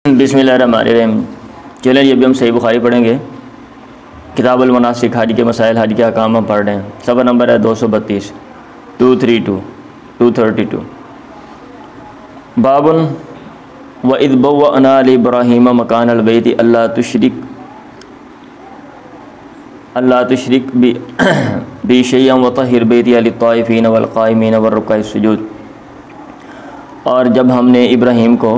بسم اللہ الرحمن الرحیم۔ چلیں یہ بھی ہم صحیح بخاری پڑھیں گے۔ کتاب المناسک، حج کے مسائل، حج کے احکام ہم پڑھ رہے ہیں۔ صفحہ نمبر ہے 232 232 باب وَإِذْ بَوَّأْنَا لِإِبْرَاهِيمَ مَكَانَ الْبَيْتِ اللہ تشرک بی شیئا وطہر بیتی للطائفین والقائمین والرکع السجود۔ اور جب ہم نے ابراہیم کو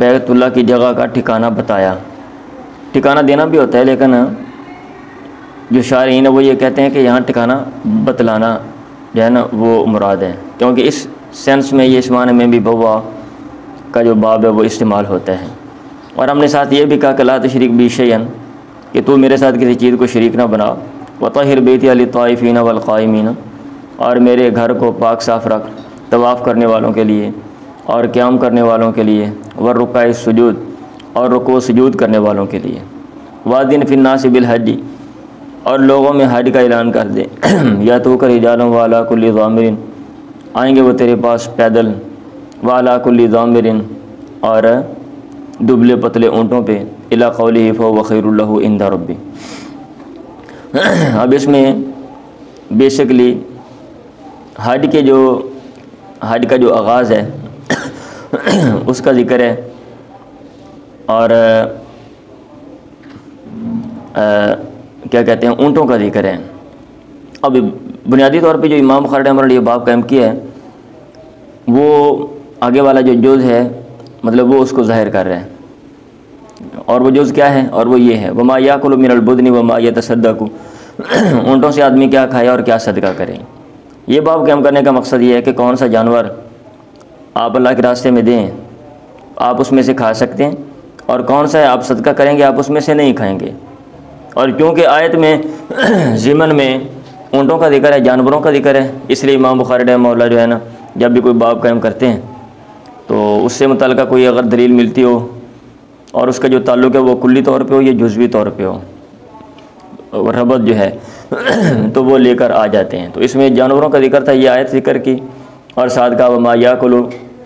بیت اللہ کی جگہ کا ٹھکانہ بتایا، ٹھکانہ دینا بھی ہوتا ہے، لیکن جو شارحین ہیں وہ یہ کہتے ہیں کہ یہاں ٹھکانہ بتلانا جو ہے نا وہ مراد ہے، کیونکہ اس سینس میں یہ اس معنی میں بھی بوا کا جو باب ہے وہ استعمال ہوتا ہے۔ اور ہم نے ساتھ یہ بھی کہا کہ لا تشرک بی شیئا، کہ تو میرے ساتھ کسی چیز کو شریک نہ بنا، وطہر بیتی للطائفین والقائمین، اور میرے گھر کو پاک صاف رکھ طواف کرنے والوں کے لیے اور قیام کرنے والوں کے لیے، والرکع السجود، اور رکوع و سجود کرنے والوں کے لیے، وادن فی الناس بالحج، اور لوگوں میں حج کا اعلان کر دے، یا تو کر رجال وعلی کل ضامر، آئیں گے وہ تیرے پاس پیدل، وعلی کل ضامر، اور دبلے پتلے اونٹوں پہ، الی قولہ فہو خیر لہ عند ربی۔ اب اس میں بیسکلی حج کا جو آغاز ہے اس کا ذکر ہے، اور کیا کہتے ہیں اونٹوں کا ذکر ہے۔ اب بنیادی طور پہ جو امام بخاری رحمہ اللہ نے یہ باب قائم کیا ہے، وہ آگے والا جو جز ہے مطلب وہ اس کو ظاہر کر رہے ہیں، اور وہ جز کیا ہے، اور وہ یہ ہے وما یاکل من البدن وما یتصدق، اونٹوں سے آدمی کیا کھائے اور کیا صدقہ کرے۔ یہ باب قائم کرنے کا مقصد یہ ہے کہ کون سا جانور آپ اللہ کے راستے میں دیں آپ اس میں سے کھا سکتے ہیں، اور کون سا ہے آپ صدقہ کریں گے آپ اس میں سے نہیں کھائیں گے۔ اور کیونکہ آیت میں ضمن میں اونٹوں کا ذکر ہے، جانوروں کا ذکر ہے، اس لیے امام بخاری رحمہ اللہ جو ہے نا جب بھی کوئی باب قائم کرتے ہیں تو اس سے متعلقہ کوئی اگر دلیل ملتی ہو اور اس کا جو تعلق ہے وہ کلی طور پہ ہو یا جزوی طور پہ ہو، ربط جو ہے تو وہ لے کر آ جاتے ہیں۔ تو اس میں جانوروں کا ذکر تھا، یہ آیت ذکر کی، اور ساتھ کہا وما یاکل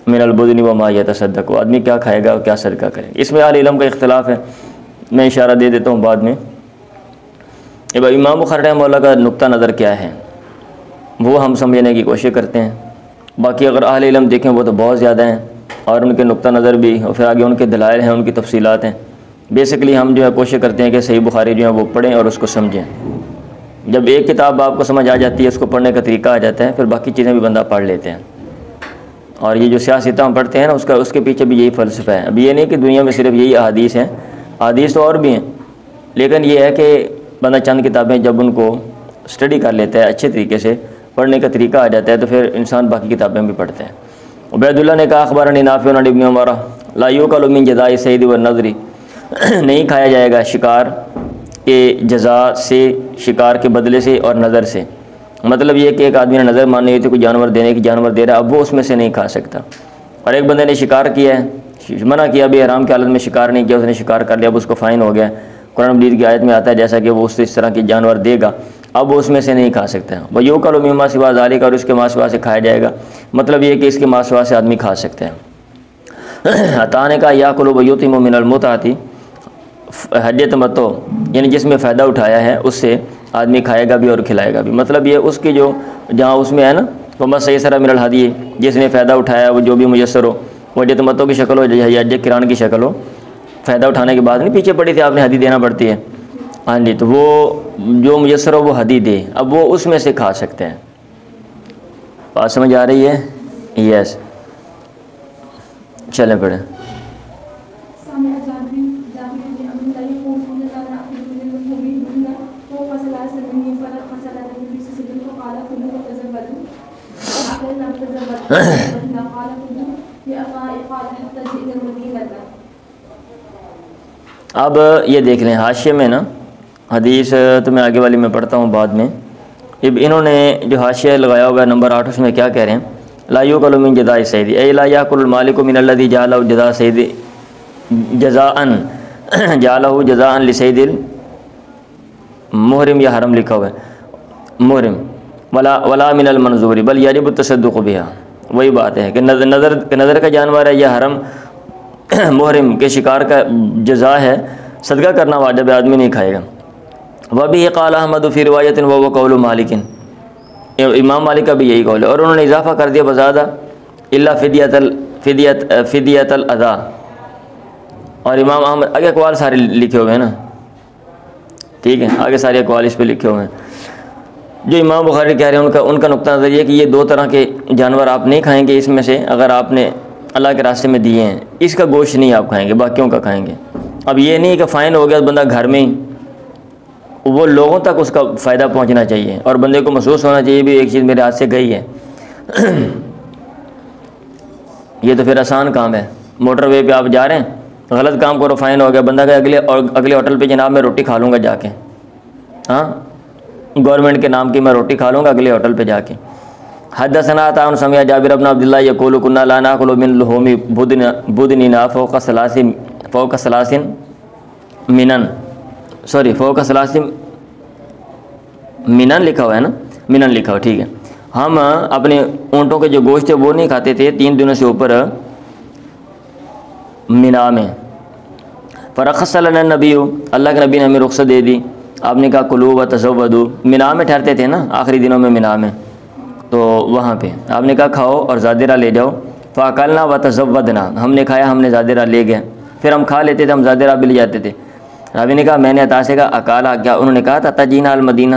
من البدن وما یتصدق، آدمی کیا کھائے گا اور کیا صدقہ کرے۔ اس میں اہل علم کا اختلاف ہے، میں اشارہ دے دیتا ہوں بعد میں۔ اب امام بخاری رحمہ اللہ کا نقطہ نظر کیا ہے وہ ہم سمجھنے کی کوشش کرتے ہیں، باقی اگر اہل علم دیکھیں وہ تو بہت زیادہ ہیں، اور ان کے نقطہ نظر بھی، اور پھر آگے ان کے دلائل ہیں، ان کی تفصیلات ہیں۔ بیسکلی ہم جو ہے کوشش کرتے ہیں کہ صحیح بخاری جو ہے وہ پڑھیں اور اس کو سمجھیں۔ جب ایک کتاب آپ کو سمجھ آ جاتی ہے، اس کو پڑھنے کا طریقہ آ جاتا ہے، پھر باقی چیزیں بھی بندہ پڑھ لیتے ہیں۔ اور یہ جو سیاستیں ہم پڑھتے ہیں نا اس کے پیچھے بھی یہی فلسفہ ہے۔ اب یہ نہیں کہ دنیا میں صرف یہی احادیث ہیں، احادیث تو اور بھی ہیں، لیکن یہ ہے کہ بندہ چند کتابیں جب ان کو اسٹڈی کر لیتا ہے، اچھے طریقے سے پڑھنے کا طریقہ آ جاتا ہے، تو پھر انسان باقی کتابیں بھی پڑھتے ہیں۔ عبید اللہ نے کہا اخبرنی نافع عن ابن عمر لا یؤکل من جزاء الصید والنذر، نہیں کھایا جائے گا شکار کے جزا سے، شکار کے بدلے سے اور نظر سے۔ مطلب یہ کہ ایک آدمی نے نظر مانی ہوئی تھی کوئی جانور دینے کی، جانور دے رہا ہے، اب وہ اس میں سے نہیں کھا سکتا۔ اور ایک بندے نے شکار کیا ہے، منع کیا بھی حرام کی حالت میں شکار نہیں کیا، اس نے شکار کر لیا، اب اس کو فائن ہو گیا۔ قرآن مجید کی آیت میں آتا ہے جیسا کہ وہ اس طرح کے جانور دے گا، اب وہ اس میں سے نہیں کھا سکتا ہے۔ وَيُؤْكَلُ مِمَّا سِوَى ذَلِكَ، اور اس کے ماں سوا سے کھایا جائے گا، مطلب یہ کہ اس کے ماں سوا سے آدمی کھا سکتا ہے۔ عطا نے کہا یَأْكُلُ وَيُطْعِمُ مِنَ الْمُتْعَةِ، حج تمتع یعنی جس میں فائدہ اٹھایا ہے اس سے آدمی کھائے گا بھی اور کھلائے گا بھی، مطلب یہ اس کی جو جہاں اس میں ہے نا وَمَا اسْتَيْسَرَ مِنَ الْهَدْيِ، جس نے فائدہ اٹھایا وہ جو بھی میسر ہو، وہ حج تمتع کی شکل ہو یا حج قران کی شکل ہو، فائدہ اٹھانے کے بعد نہیں پیچھے پڑی تھی آپ نے ہدی دینا پڑتی ہے، ہاں جی، تو وہ جو میسر ہو وہ ہدی دے، اب وہ اس میں سے کھا سکتے ہیں۔ بات سمجھ آ رہی ہے؟ یس، چلیں پڑھیں۔ اب یہ دیکھ لیں حاشیے میں نا حدیث تو میں آگے والی میں پڑھتا ہوں بعد میں۔ اب انہوں نے جو حاشیہ لگایا ہوگا نمبر 8 اس میں کیا کہہ رہے ہیں، لا یؤکل من جزاء الصید ای لا یاکل المالک من الذی جعلہ جزاء صید جزاء جزاء لصید المحرم، یا حرم لکھا ہوا ہے محرم، ولا من المنظور بل یجب التصدق بها۔ وہی بات ہے کہ نظر کا جانور ہے یا حرم محرم کے شکار کا جزا ہے، صدقہ کرنا واجب ہے، آدمی نہیں کھائے گا۔ وبہ قال احمد فی روایت وهو قول مالک، امام مالک کا بھی یہی قول ہے، اور انہوں نے اضافہ کر دیا بزادہ الا فدیۃ الاذى، اور امام احمد آگے اقوال سارے لکھے ہوئے ہیں نا، ٹھیک ہے، آگے سارے اقوال اس پہ لکھے ہوئے ہیں۔ جو امام بخاری کہہ رہے ہیں ان کا نقطہ نظر یہ ہے کہ یہ دو طرح کے جانور آپ نہیں کھائیں گے، اس میں سے اگر آپ نے اللہ کے راستے میں دیے ہیں اس کا گوشت نہیں آپ کھائیں گے، باقیوں کا کھائیں گے۔ اب یہ نہیں کہ فائن ہو گیا بندہ گھر میں ہی، وہ لوگوں تک اس کا فائدہ پہنچنا چاہیے اور بندے کو محسوس ہونا چاہیے بھی ایک چیز میرے ہاتھ سے گئی ہے۔ یہ تو پھر آسان کام ہے، موٹر وے پہ آپ جا رہے ہیں، غلط کام کرو، فائن ہو گیا، بندہ کہ اگلے ہوٹل پہ جناب میں روٹی کھا لوں گا جا کے، ہاں گورنمنٹ کے نام کی میں روٹی کھا لوں گا اگلے ہوٹل پہ جا کے۔ حدثنا عطاء سمع جابر بن عبد الله يقول كنا لا ناكل من لحوم بدننا فوق ثلاث منن، سوری فوق ثلاث منن لکھا ہوا ہے نا، منن لکھا ہوا، ٹھیک ہے۔ ہم اپنے اونٹوں کے جو گوشت ہے وہ نہیں کھاتے تھے 3 دنوں سے اوپر منا میں۔ فرخص لنا النبی، اللہ کے نبی نے ہمیں رخصت دے دی، آپ نے کہا کلوا وتزودوا، منا میں ٹھہرتے تھے نا آخری دنوں میں منا میں، تو وہاں پہ آپ نے کہا کھاؤ اور زادرہ لے جاؤ۔ فاکلنا وتزودنا، ہم نے کھایا، ہم نے زادرہ لے گئے، پھر ہم کھا لیتے تھے، ہم زادرہ بھی لے جاتے تھے۔ راوی نے کہا میں نے عطا سے کہا اکالا کیا، انہوں نے کہا تھا تجینا المدینہ،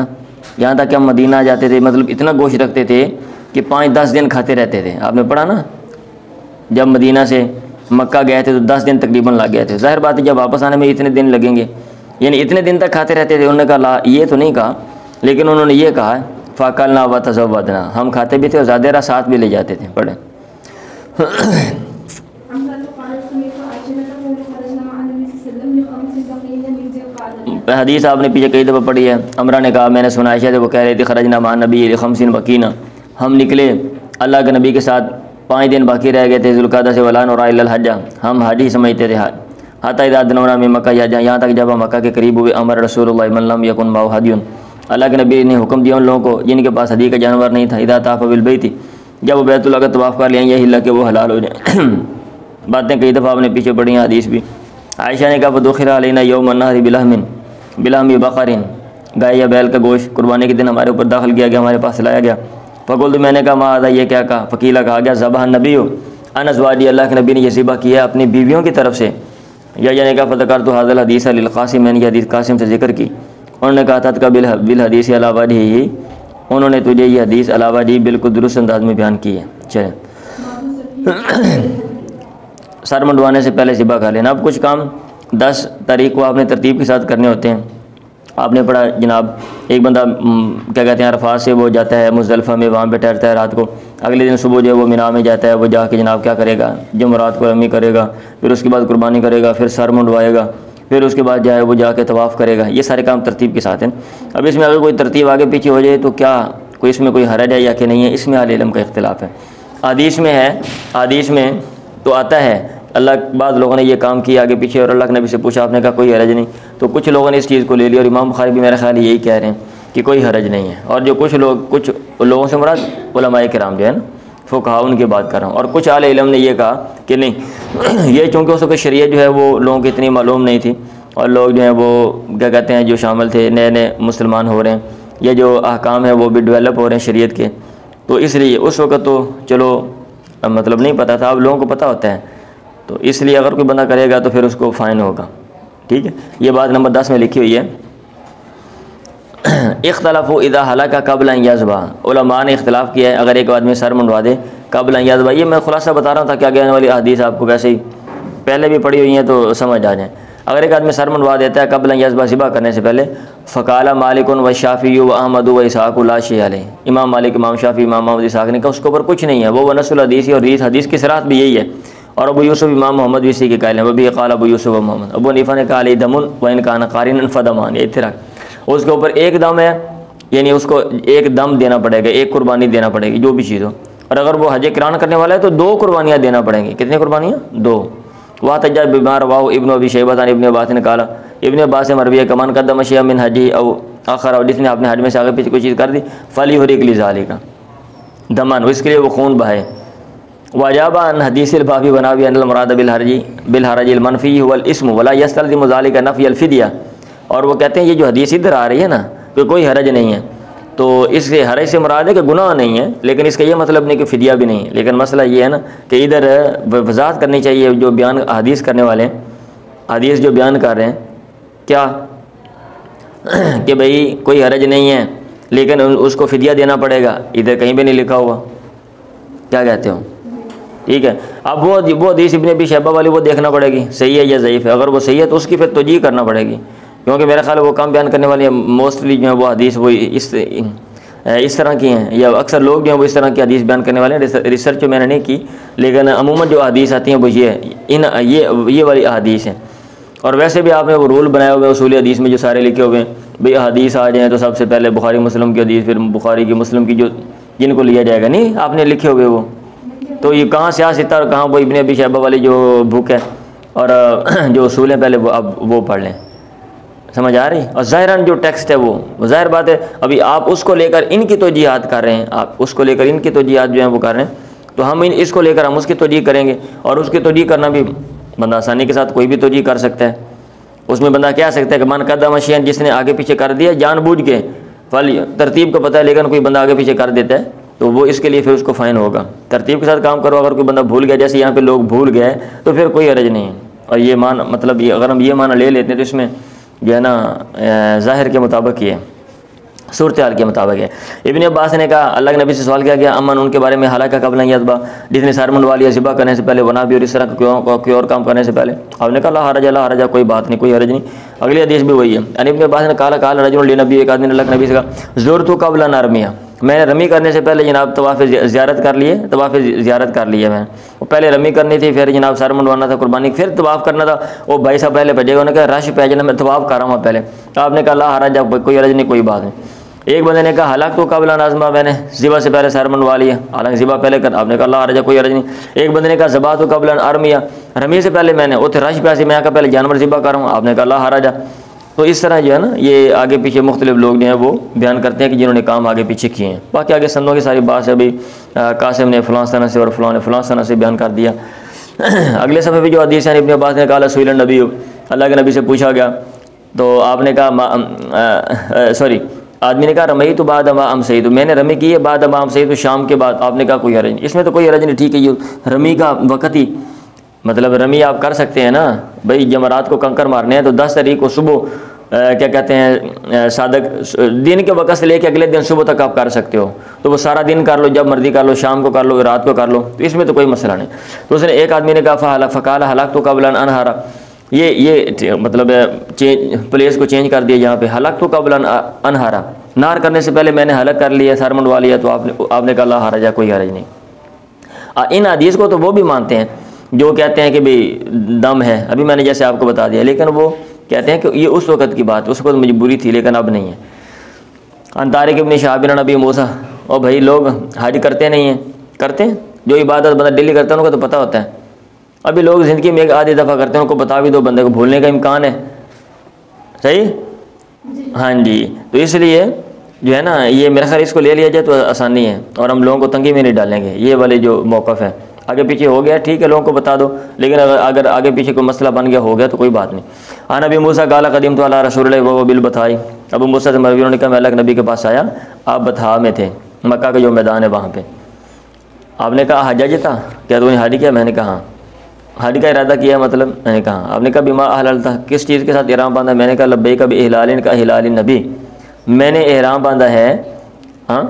یہاں تک کہ ہم مدینہ جاتے تھے، مطلب اتنا گوشت رکھتے تھے کہ 5-10 دن کھاتے رہتے تھے۔ آپ نے پڑھا نا جب مدینہ سے مکہ گئے تھے تو 10 دن تقریباً لگ گئے تھے، ظاہر بات ہے جب واپس آنے میں اتنے دن لگیں گے، یعنی اتنے دن تک کھاتے رہتے تھے۔ انہوں نے کہا لا، یہ تو نہیں کہا، لیکن انہوں نے یہ کہا فاکلنا وتزودنا، ہم کھاتے بھی تھے اور زادرہ ساتھ بھی لے جاتے تھے۔ پڑھیں حدیث آپ نے پیچھے کئی دفعہ پڑھی ہے، امرا نے کہا میں نے سنا عائشہ سے، وہ کہہ رہی تھی خرجنا مع النبی ل5 بقینا، ہم نکلے اللہ کے نبی کے ساتھ 5 دن باقی رہ گئے تھے ذوالقعدہ سے، ولا نرى الا الحج، ہم حج ہی سمجھتے تھے، حتی اذا دنونا من مکہ، یہاں تک جب ہم مکہ کے قریب ہوئے، امر رسول اللہ من لم یکن معه هدی، اللہ کے نبی نے حکم دیا ان لوگوں کو جن کے پاس ہدی کا جانور نہیں تھا، اذا طاف بالبیت، جب وہ بیت اللہ کا طواف کر لیں یہ ہلا کہ وہ حلال ہو جائیں۔ باتیں کئی دفعہ آپ نے پیچھے پڑھی ہیں، حدیث بھی۔ عائشہ نے کہا فدخل علینا یوم النحر بلحم بقر، گائے یا بیل کا گوشت قربانی کے دن ہمارے اوپر داخل کیا گیا، ہمارے پاس لایا گیا۔ فقلت، میں نے کہا ما ھذا، یہ کیا کہا؟ فقیلہ کہا گیا ذبح النبی عن ازواجہ، اللہ کے نبی نے یہ ذبح کیا اپنی بیویوں کی طرف سے۔ یا نے کہا فذکرت ھذا الحدیث للقاسم، میں نے یہ حدیث قاسم سے ذکر کی، انہوں نے کہا تھا بالحدیث علی وجہہ، انہوں نے تجھے یہ حدیث علی وجہہ بالکل درست انداز میں بیان کی ہے۔ چلیں سر منڈوانے سے پہلے ذبح کر لینا۔ اب کچھ کام 10 تاریخ کو آپ نے ترتیب کے ساتھ کرنے ہوتے ہیں۔ آپ نے پڑھا جناب ایک بندہ کیا کہتے ہیں عرفات سے وہ جاتا ہے مزدلفہ میں، وہاں پہ ٹھہرتا ہے رات کو، اگلے دن صبح جو ہے وہ مینا میں جاتا ہے، وہ جا کے جناب کیا کرے گا، جمرات کو رمی کرے گا، پھر اس کے بعد قربانی کرے گا، پھر سر منڈوائے گا، پھر اس کے بعد جو ہے وہ جا کے طواف کرے گا۔ یہ سارے کام ترتیب کے ساتھ ہیں۔ اب اس میں اگر کوئی ترتیب آگے پیچھے ہو جائے تو کیا کوئی اس میں کوئی حرج ہے یا کہ نہیں ہے، اس میں اہل علم کا اختلاف ہے۔ حدیث میں ہے، حدیث میں تو آتا ہے اللہ، بعض لوگوں نے یہ کام کیا آگے پیچھے اور اللہ کے نبی سے پوچھا، آپ نے کہا کوئی حرج نہیں، تو کچھ لوگوں نے اس چیز کو لے لیا، اور امام بخاری بھی میرا خیال یہی کہہ رہے ہیں کہ کوئی حرج نہیں ہے۔ اور جو کچھ لوگوں سے مراد علماء کرام جو ہے نا فقہاء، ان کی بات کر رہا ہوں، اور کچھ اہل علم نے یہ کہا کہ نہیں، یہ چونکہ اس وقت شریعت جو ہے وہ لوگوں کی اتنی معلوم نہیں تھی، اور لوگ جو ہیں وہ کیا کہتے ہیں جو شامل تھے نئے نئے مسلمان ہو رہے ہیں، یہ جو احکام ہیں وہ بھی ڈیولپ ہو رہے ہیں شریعت کے، تو اس لیے اس وقت تو چلو مطلب نہیں پتہ تھا، اب لوگوں کو پتہ ہوتا ہے، تو اس لیے اگر کوئی بندہ کرے گا تو پھر اس کو فائن ہوگا۔ ٹھیک ہے، یہ بات نمبر 10 میں لکھی ہوئی ہے۔ اختلافو اذا ہلاک قبل ان یذبح، علماء نے اختلاف کیا ہے اگر ایک آدمی سر منڈوا دے قبل ان یذبح، یہ میں خلاصہ بتا رہا ہوں تاکہ آگے آنے والی حدیث آپ کو ویسے ہی پہلے بھی پڑھی ہوئی ہیں تو سمجھ آ جائیں۔ اگر ایک آدمی سر منڈوا دیتا ہے قبل ان یذبح، ذبح کرنے سے پہلے، فقال مالک و شافعی و احمد و اسحاق لا شیء علیہ، امام مالک، امام شافعی، امام احمد، اسحاق نے کہا اس کے اوپر کچھ نہیں ہے، وہ نص الحدیث، اور حدیث کی صراحت بھی یہی ہے، اور ابو یوسف امام محمد بھی اسی کے قائل ہیں، وہ بھی قال ابو یوسف و محمد۔ ابو حنیفہ نے کہا علی دم و ان کان قارنا فدمان، اتفاق اس کے اوپر ایک دم ہے، یعنی اس کو ایک دم دینا پڑے گا، ایک قربانی دینا پڑے گی جو بھی چیز ہو، اور اگر وہ حج قران کرنے والا ہے تو 2 قربانیاں دینا پڑیں گی۔ کتنی قربانیاں؟ 2۔ واحتج بما رواه ابن ابی شیبہ عن ابن عباس نے کہا، ابن عباس سے مروی ہے کمان قدم شیئا من حجی او آخر، اور جس نے اپنے حج میں سے آگے پیچھے کوئی چیز کر دی، فلیحرق لذالک دمن، اس کے لیے وہ خون بہائے، واجاب عن حدیث البابی بناوی ان المراد بالحرج المنفی هو الاسم ولا يستلزم ذلك نفی الفدیہ. اور وہ کہتے ہیں یہ جو حدیث ادھر آ رہی ہے نا کہ کوئی حرج نہیں ہے، تو اس سے حرج سے مراد ہے کہ گناہ نہیں ہے، لیکن اس کا یہ مطلب نہیں کہ فدیہ بھی نہیں ہے. لیکن مسئلہ یہ ہے نا کہ ادھر وضاحت کرنی چاہیے جو بیان حدیث کرنے والے ہیں، حدیث جو بیان کر رہے ہیں کیا کہ بھئی کوئی حرج نہیں ہے لیکن اس کو فدیہ دینا پڑے گا، ادھر کہیں بھی نہیں لکھا ہوا. کیا کہتے ہو؟ ٹھیک ہے. اب وہ حدیث ابن ابی شیبہ والی وہ دیکھنا پڑے گی صحیح ہے یا ضعیف ہے. اگر وہ صحیح ہے تو اس کی پھر توجیہ کرنا پڑے گی، کیونکہ میرا خیال ہے وہ کام بیان کرنے والی موسٹلی جو ہے وہ حدیث وہ اس طرح کی ہیں، یا اکثر لوگ جو ہیں وہ اس طرح کی حدیث بیان کرنے والے ہیں. ریسرچ میں نے نہیں کی، لیکن عموماً جو حدیث آتی ہیں وہ یہ والی حدیث ہیں. اور ویسے بھی آپ نے وہ رول بنایا ہوئے اصول حدیث میں جو سارے لکھے ہوئے ہیں، بھئی حدیث آ جائیں تو سب سے پہلے بخاری مسلم کی حدیث، پھر بخاری کی مسلم کی جو جن کو لیا جائے گا. نہیں آپ نے لکھے ہوئے وہ، تو یہ کہاں سیاست اور کہاں وہ ابن ابی شیبہ والی جو بک ہے اور جو اصول ہیں پہلے وہ اب وہ پڑھ لیں. سمجھ آ رہی؟ اور ظاہراً جو ٹیکسٹ ہے وہ ظاہر بات ہے ابھی آپ اس کو لے کر ان کی توجیہات کر رہے ہیں، آپ اس کو لے کر ان کی توجیہات جو ہیں وہ کر رہے ہیں، تو ہم اس کو لے کر ہم اس کی توجیہ کریں گے. اور اس کی توجیہ کرنا بھی بندہ آسانی کے ساتھ کوئی بھی توجیہ کر سکتا ہے. اس میں بندہ کہہ سکتا ہے کہ من قدم شیئن، جس نے آگے پیچھے کر دیا جان بوجھ کے، ترتیب کو پتہ ہے لیکن کوئی بندہ آگے پیچھے کر دیتا ہے تو وہ اس کے لیے پھر اس کو فائن ہوگا. ترتیب کے ساتھ کام کرو، اگر کوئی بندہ بھول گیا جیسے یہاں پہ لوگ بھول گئے تو پھر کوئی حرج نہیں ہے. اور یہ مان مطلب یہ اگر ہم یہ معنی لے لیتے ہیں تو اس میں جو ہے نا ظاہر کے مطابق یہ صورتحال کے مطابق ہے. ابن عباس نے کہا اللہ کے نبی سے سوال کیا گیا امن ان کے بارے میں، حالانکہ قبل یذبح، جس نے سر منڈوا لیا ذبح کرنے سے پہلے، ونا بھی اور اس طرح کوئی اور کام کرنے سے پہلے. آپ نے کہا لا حرج، لا حرج، کوئی بات نہیں، کوئی حرج نہیں. اگلی حدیث بھی وہی ہے. یعنی ابن عباس نے کہا رجل لنبی، ایک آدمی نے اللہ کے نبی سے کہا زرت قبل ان ارمیہ، میں نے رمی کرنے سے پہلے جناب طواف زیارت کر لیے، طواف زیارت کر لیا. میں وہ پہلے رمی کرنی تھی، پھر جناب سر منڈوانا تھا قربانی، پھر طواف کرنا تھا. وہ بھائی صاحب پہلے بھیجے گا، انہوں نے کہا رش پہ جانا، میں طواف کر رہا ہوں پہلے. آپ نے کہا لا حرج، کوئی حرج نہیں، کوئی بات نہیں. ایک بندے نے کہا حلق تو قبل نازمہ، میں نے ذبح سے پہلے سر منڈوا لیا، حالانکہ ذبح پہلے کر. آپ نے کہا لا حرج، کوئی حرج نہیں. ایک بندے نے کہا ذبح تو قبل ارمیہ، رمی سے پہلے میں نے وہ رش پہ سے میں کہا پہلے جانور ذبح کر رہا ہوں. آپ نے کہا لا حرج. تو اس طرح جو ہے نا یہ آگے پیچھے مختلف لوگ جو ہیں وہ بیان کرتے ہیں کہ جنہوں نے کام آگے پیچھے کیے ہیں. باقی آگے سندوں کی ساری بات ہے، ابھی قاسم نے فلاں سنہ سے اور فلاں نے فلاں سنہ سے بیان کر دیا. اگلے صفحے پہ جو حدیث ہے ابن عباس نے کہا سئل النبی، اللہ کے نبی سے پوچھا گیا تو آپ نے کہا آدمی نے کہا رمیت بعد ما امسیت، میں نے رمی کی ہے بعد ما امسیت، شام کے بعد. آپ نے کہا کوئی حرج نہیں، اس میں تو کوئی حرج نہیں. ٹھیک ہے، یہ رمی کا وقت ہی مطلب رمی آپ کر سکتے ہیں نا بھائی، جمرات کو کنکر مارنے ہیں تو 10 تاریخ کو صبح کیا کہتے ہیں صادق دن کے وقت سے لے کے اگلے دن صبح تک آپ کر سکتے ہو. تو وہ سارا دن کر لو، جب مرضی کر لو، شام کو کر لو، رات کو کر لو، تو اس میں تو کوئی مسئلہ نہیں. تو اس نے ایک آدمی نے کہا فقال حلق تو قبل ان انہارا، یہ مطلب پلیس کو چینج کر دیا یہاں پہ، حلق تو قبل ان انہارا، نار کرنے سے پہلے میں نے حلق کر لیا، سر منڈوا لیا. تو آپ نے کہا لا حرج، کوئی حرج نہیں. ان حدیث کو تو وہ بھی مانتے ہیں جو کہتے ہیں کہ بھئی دم ہے، ابھی میں نے جیسے آپ کو بتا دیا، لیکن وہ کہتے ہیں کہ یہ اس وقت کی بات، اس وقت مجبوری تھی لیکن اب نہیں ہے. ان طارق ابن شہاب عن ابی موسیٰ، اور بھائی لوگ حج کرتے نہیں ہیں، کرتے ہیں جو عبادت بندہ ڈیلی کرتا ہے ان کو تو پتہ ہوتا ہے. ابھی لوگ زندگی میں ایک آدھی دفعہ کرتے ہیں، ان کو بتا بھی دو، بندے کو بھولنے کا امکان ہے. صحیح؟ ہاں جی. تو اس لیے جو ہے نا یہ میرا خیال اس کو لے لیا جائے تو آسانی ہے، اور ہم لوگوں کو تنگی میں نہیں ڈالیں گے. یہ والے جو موقف ہے آگے پیچھے ہو گیا ٹھیک ہے، لوگوں کو بتا دو، لیکن اگر آگے پیچھے کوئی مسئلہ بن گیا ہو گیا تو کوئی بات نہیں. عن ابی موسیٰ قال قدمت علی رسول اللہ وهو بالبطحاء، ابو موسیٰ سے مروی نے کہا میں اللہ کے نبی کے پاس آیا، آپ بطحاء میں تھے، مکہ کا جو میدان ہے وہاں پہ. آپ نے کہا حجاج تھا، کیا تو نے حج کیا؟ میں نے کہا حج کا ارادہ کیا مطلب؟ میں نے کہا. آپ نے کہا بما احللتا، کس چیز کے ساتھ احرام باندھا؟ میں نے کہا لبیک باحلال کا احلال النبی، میں نے احرام باندھا ہے. ہاں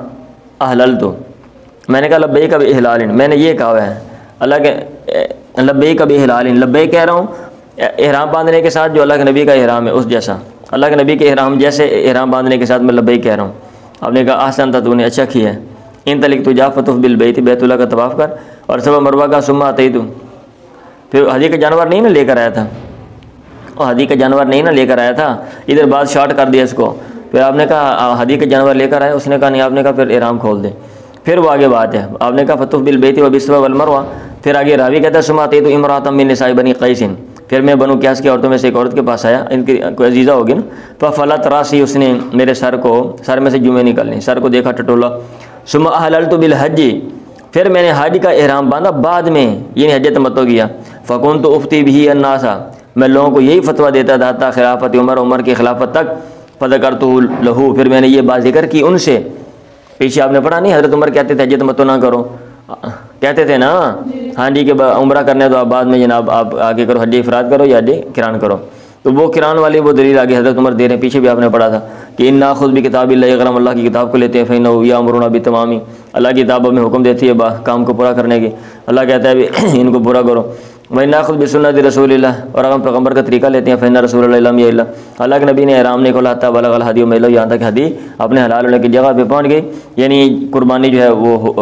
احللت، میں نے کہا لبیک باحلال، میں نے یہ کہا ہے اللہ کے لبیک باحلال، لبیک کہہ رہا ہوں احرام باندھنے کے ساتھ جو اللہ کے نبی کا احرام ہے اس جیسا، اللہ کے نبی کے احرام جیسے احرام باندھنے کے ساتھ میں لبیک کہہ رہا ہوں. آپ نے کہا احسنت، تو نے اچھا کیا ہے. ان تلک تو جا فطف بالبیت، بیت اللہ کا طواف کر اور صفا مروہ کا، ثم اتیت، پھر حدیث کا جانور نہیں نا لے کر آیا تھا، اور حدیث کا جانور نہیں نا لے کر آیا تھا، ادھر بات شارٹ کر دیا اس کو. پھر آپ نے کہا حدیث کا جانور لے کر آیا، اس نے کہا نہیں. آپ نے کہا پھر احرام کھول دے. پھر وہ آگے بات ہے، آپ نے کہا فطف بالبیت وبالصفا والمروہ. پھر آگے راوی کہتا ہے ثم اتیت امرأۃ من نساء بنی قیس، پھر میں بنو قیس کی عورتوں میں سے ایک عورت کے پاس آیا، ان کی کوئی عزیزہ ہوگی نا. ففلت راسی، اس نے میرے سر میں سے جمعے نکل لی، سر کو دیکھا ٹٹولا. ثم احللت بالحج، پھر میں نے حج کا احرام باندھا بعد میں، یعنی حج تمتع کیا، فکنت افتی بھی الناس، میں لوگوں کو یہی فتویٰ دیتا تھا حتی خلافت عمر، عمر کی خلافت تک، فذکرتہ لہو، پھر میں نے یہ بات ذکر کی ان سے۔ پیچھے آپ نے پڑھا نہیں حضرت عمر کہتے تھے حج تمتع نہ کرو، کہتے تھے نا ہاں جی کہ عمرہ کرنے تو آپ بعد میں جناب آپ آگے کرو، حج افراد کرو یا حج قران کرو، تو وہ قران والی وہ دلیل آگے حضرت عمر دے رہے ہیں، پیچھے بھی آپ نے پڑھا تھا کہ ان ناخذ بکتاب اللہ، اگر ہم اللہ کی کتاب کو لیتے ہیں فإنہ یأمرنا بتمامی، اللہ کی کتاب ہمیں حکم دیتی ہے کام کو پورا کرنے کی، اللہ کہتا ہے بھی ان کو پورا کرو، وإن ناخذ بسنت رسول اللہ، اور اگر ہم پیغمبر کا طریقہ لیتے ہیں فإن رسول اللہ لم یحل، اللہ کے نبی نے احرام نہیں کھولا حتی بلغ الہدی محلہ، یہاں تک ہدی اپنے حلال ہونے کی جگہ پہ پہنچ گئی، یعنی قربانی جو ہے وہ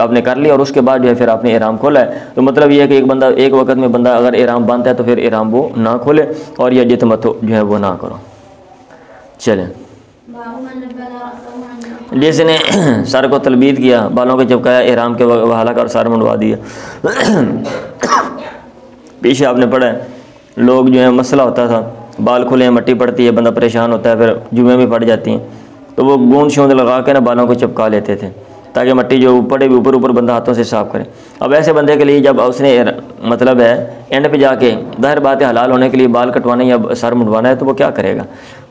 آپ نے کر لی اور اس کے بعد جو ہے پھر آپ نے احرام کھولا ہے۔ تو مطلب یہ ہے کہ ایک بندہ ایک وقت میں بندہ اگر احرام باندھتا ہے تو پھر احرام وہ نہ کھولے اور یہ حج تمتع جو ہے وہ نہ کرو۔ چلیں، جس نے سر کو تلبید کیا، بالوں کو چپکایا، احرام کے حلق اور سر منڈوا دیا۔ پیچھے آپ نے پڑھا ہے لوگ جو ہے مسئلہ ہوتا تھا، بال کھلے ہیں، مٹی پڑتی ہے، بندہ پریشان ہوتا ہے، پھر جمعے میں پڑ جاتی ہیں، تو وہ گوند شوند لگا کے نا بالوں کو چپکا لیتے تھے تاکہ مٹی جو پڑے بھی اوپر بندہ ہاتھوں سے صاف کرے۔ اب ایسے بندے کے لیے جب اس نے مطلب ہے اینڈ پہ جا کے ظاہر بات ہے حلال ہونے کے لیے بال کٹوانے یا سر منڈوانا ہے تو وہ کیا کرے گا؟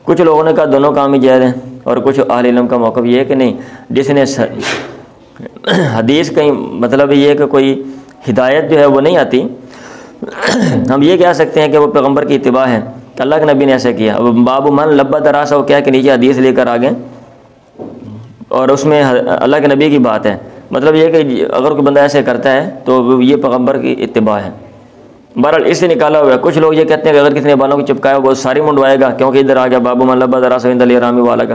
کچھ لوگوں نے کہا دونوں کام ہی جائز ہیں، اور کچھ اہل علم کا موقف یہ ہے کہ نہیں، جس نے حدیث کہیں مطلب یہ ہے کہ کوئی ہدایت جو ہے وہ نہیں آتی، ہم یہ کہہ سکتے ہیں کہ وہ پیغمبر کی اتباع ہے کہ اللہ کے نبی نے ایسا کیا۔ اب باب من لبا دراسہ وہ کیا کہ نیچے حدیث لے کر آگئے اور اس میں اللہ کے نبی کی بات ہے، مطلب یہ کہ اگر کوئی بندہ ایسے کرتا ہے تو یہ پیغمبر کی اتباع ہے۔ بہرحال اس سے نکالا ہوا ہے۔ کچھ لوگ یہ کہتے ہیں کہ اگر کسی نے بالوں کو چپکایا وہ ساری منڈوائے گا کیونکہ ادھر آ گیا باب من لبا دراسہ عند الاحرام والا کا،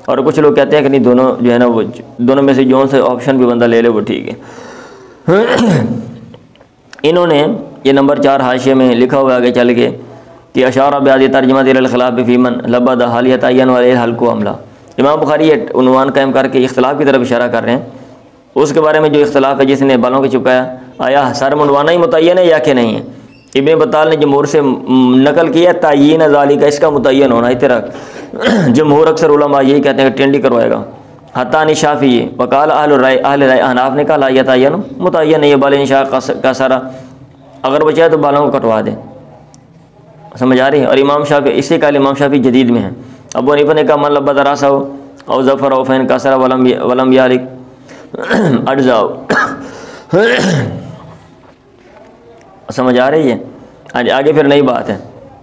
اور کچھ لوگ کہتے ہیں کہ نہیں دونوں جو ہے نا وہ دونوں میں سے جون سے آپشن بھی بندہ لے لے وہ ٹھیک ہے۔ انہوں نے یہ نمبر 4 حاشیے میں لکھا ہوا آگے چل کے کہ اشارہ بہذی ترجمہ دل الخلاف فی من لبد حال یتعین علیہ حلق و عملہ، امام بخاری یہ عنوان قائم کر کے اختلاف کی طرف اشارہ کر رہے ہیں، اس کے بارے میں جو اختلاف ہے جس نے بالوں کو چپکایا آیا سر منڈوانا ہی متعین ہے یا کہ نہیں ہے۔ ابن بطال نے جمہور سے نقل کیا تعین ذالک، اس کا متعین ہونا اترا، جمہور اکثر علماء یہی کہتے ہیں کہ ٹینڈی کروائے گا، حتیٰ شافعی وقال اہل رائے احناف نے کہا لا یتعین، متعین نہیں ہے، بال انشاء کا سارا اگر وہ چاہے تو بالوں کو کٹوا دے، سمجھ آ رہی ہے۔ اور امام شافعی اسی کا امام شافعی جدید میں ہیں، ابو حنیفہ نے کہا من لبا راسہ او ظفر او فین کسر ولم یالک اجزاء، سمجھ آ رہی ہے۔ آگے پھر نئی بات ہے،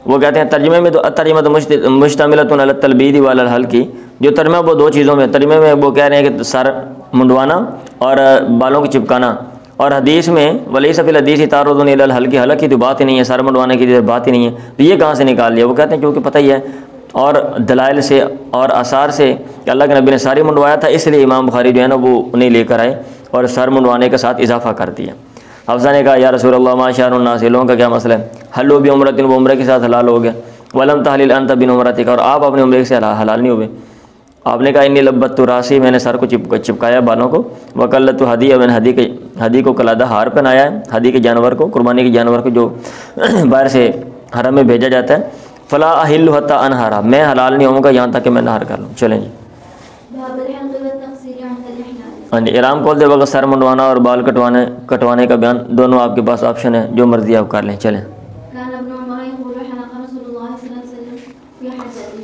وہ کہتے ہیں ترجمے میں تو ترجمہ مشتملۃ علی التلبید وعلی الحلق، جو ترجمہ وہ دو چیزوں میں، ترجمے میں وہ کہہ رہے ہیں کہ سر منڈوانا اور بالوں کو چپکانا، اور حدیث میں ولیس فی الحدیث تعرض الی الحلق، حلق کی تو بات ہی نہیں ہے، سر منڈوانے کی بات ہی نہیں ہے، تو یہ کہاں سے نکال لیا؟ وہ کہتے ہیں کیونکہ پتہ ہی ہے اور دلائل سے اور آثار سے کہ اللہ کے نبی نے ساری منڈوایا تھا، اس لیے امام بخاری جو ہے نا وہ انہیں لے کر آئے اور سر منڈوانے کے ساتھ اضافہ کر دیا۔ حفصہ نے کہا یا رسول اللہ ما شأن الناس، لوگوں کا کیا مسئلہ ہے؟ حلوا بعمرۃ، وہ عمرہ کے ساتھ حلال ہو گیا، ولم تحلل انت بعمرتک، اور آپ اپنے عمرے سے حلال نہیں ہوئے۔ آپ نے کہا انی لبت راسی، میں نے سر کو چپکایا بالوں کو، وکلت ہدی، میں نے ہدی کو کلادہ ہار پہنایا ہے، ہدی کے جانور کو، قربانی کے جانور کو جو باہر سے حرم میں بھیجا جاتا ہے، فلا احل حتی انحر، میں حلال نہیں ہوں گا یہاں تک کہ میں نہر کر لوں۔ چلیں جی، ہاں جی، احرام کھول دے وقت سر منڈوانا اور بال کٹوانے کا بیان، دونوں آپ کے پاس آپشن ہے، جو مرضی آپ کر لیں۔ چلیں،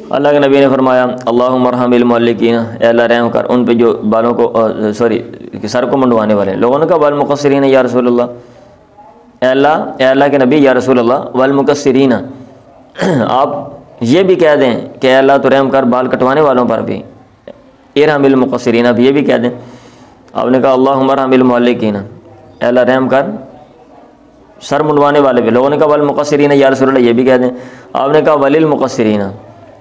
اللہ کے نبی نے فرمایا اللہم ارحم المعلقین، اے اللہ رحم کر ان پہ جو بالوں کو سر کو منڈوانے والے ہیں۔ لوگوں نے کہا والمقصرین یا رسول اللہ، اے اللہ کے نبی یا رسول اللہ، والمقصرین، آپ یہ بھی کہہ دیں کہ اے اللہ تو رحم کر بال کٹوانے والوں پر بھی، ارحم المقصرین، اب یہ بھی کہہ دیں۔ آپ نے کہا اللہم ارحم المعلقین، اے اللہ رحم کر سر منڈوانے والے بھی۔ لوگوں نے کہا والمقصرین یا رسول اللہ، یہ بھی کہہ دیں۔ آپ نے کہا وللمقصرین،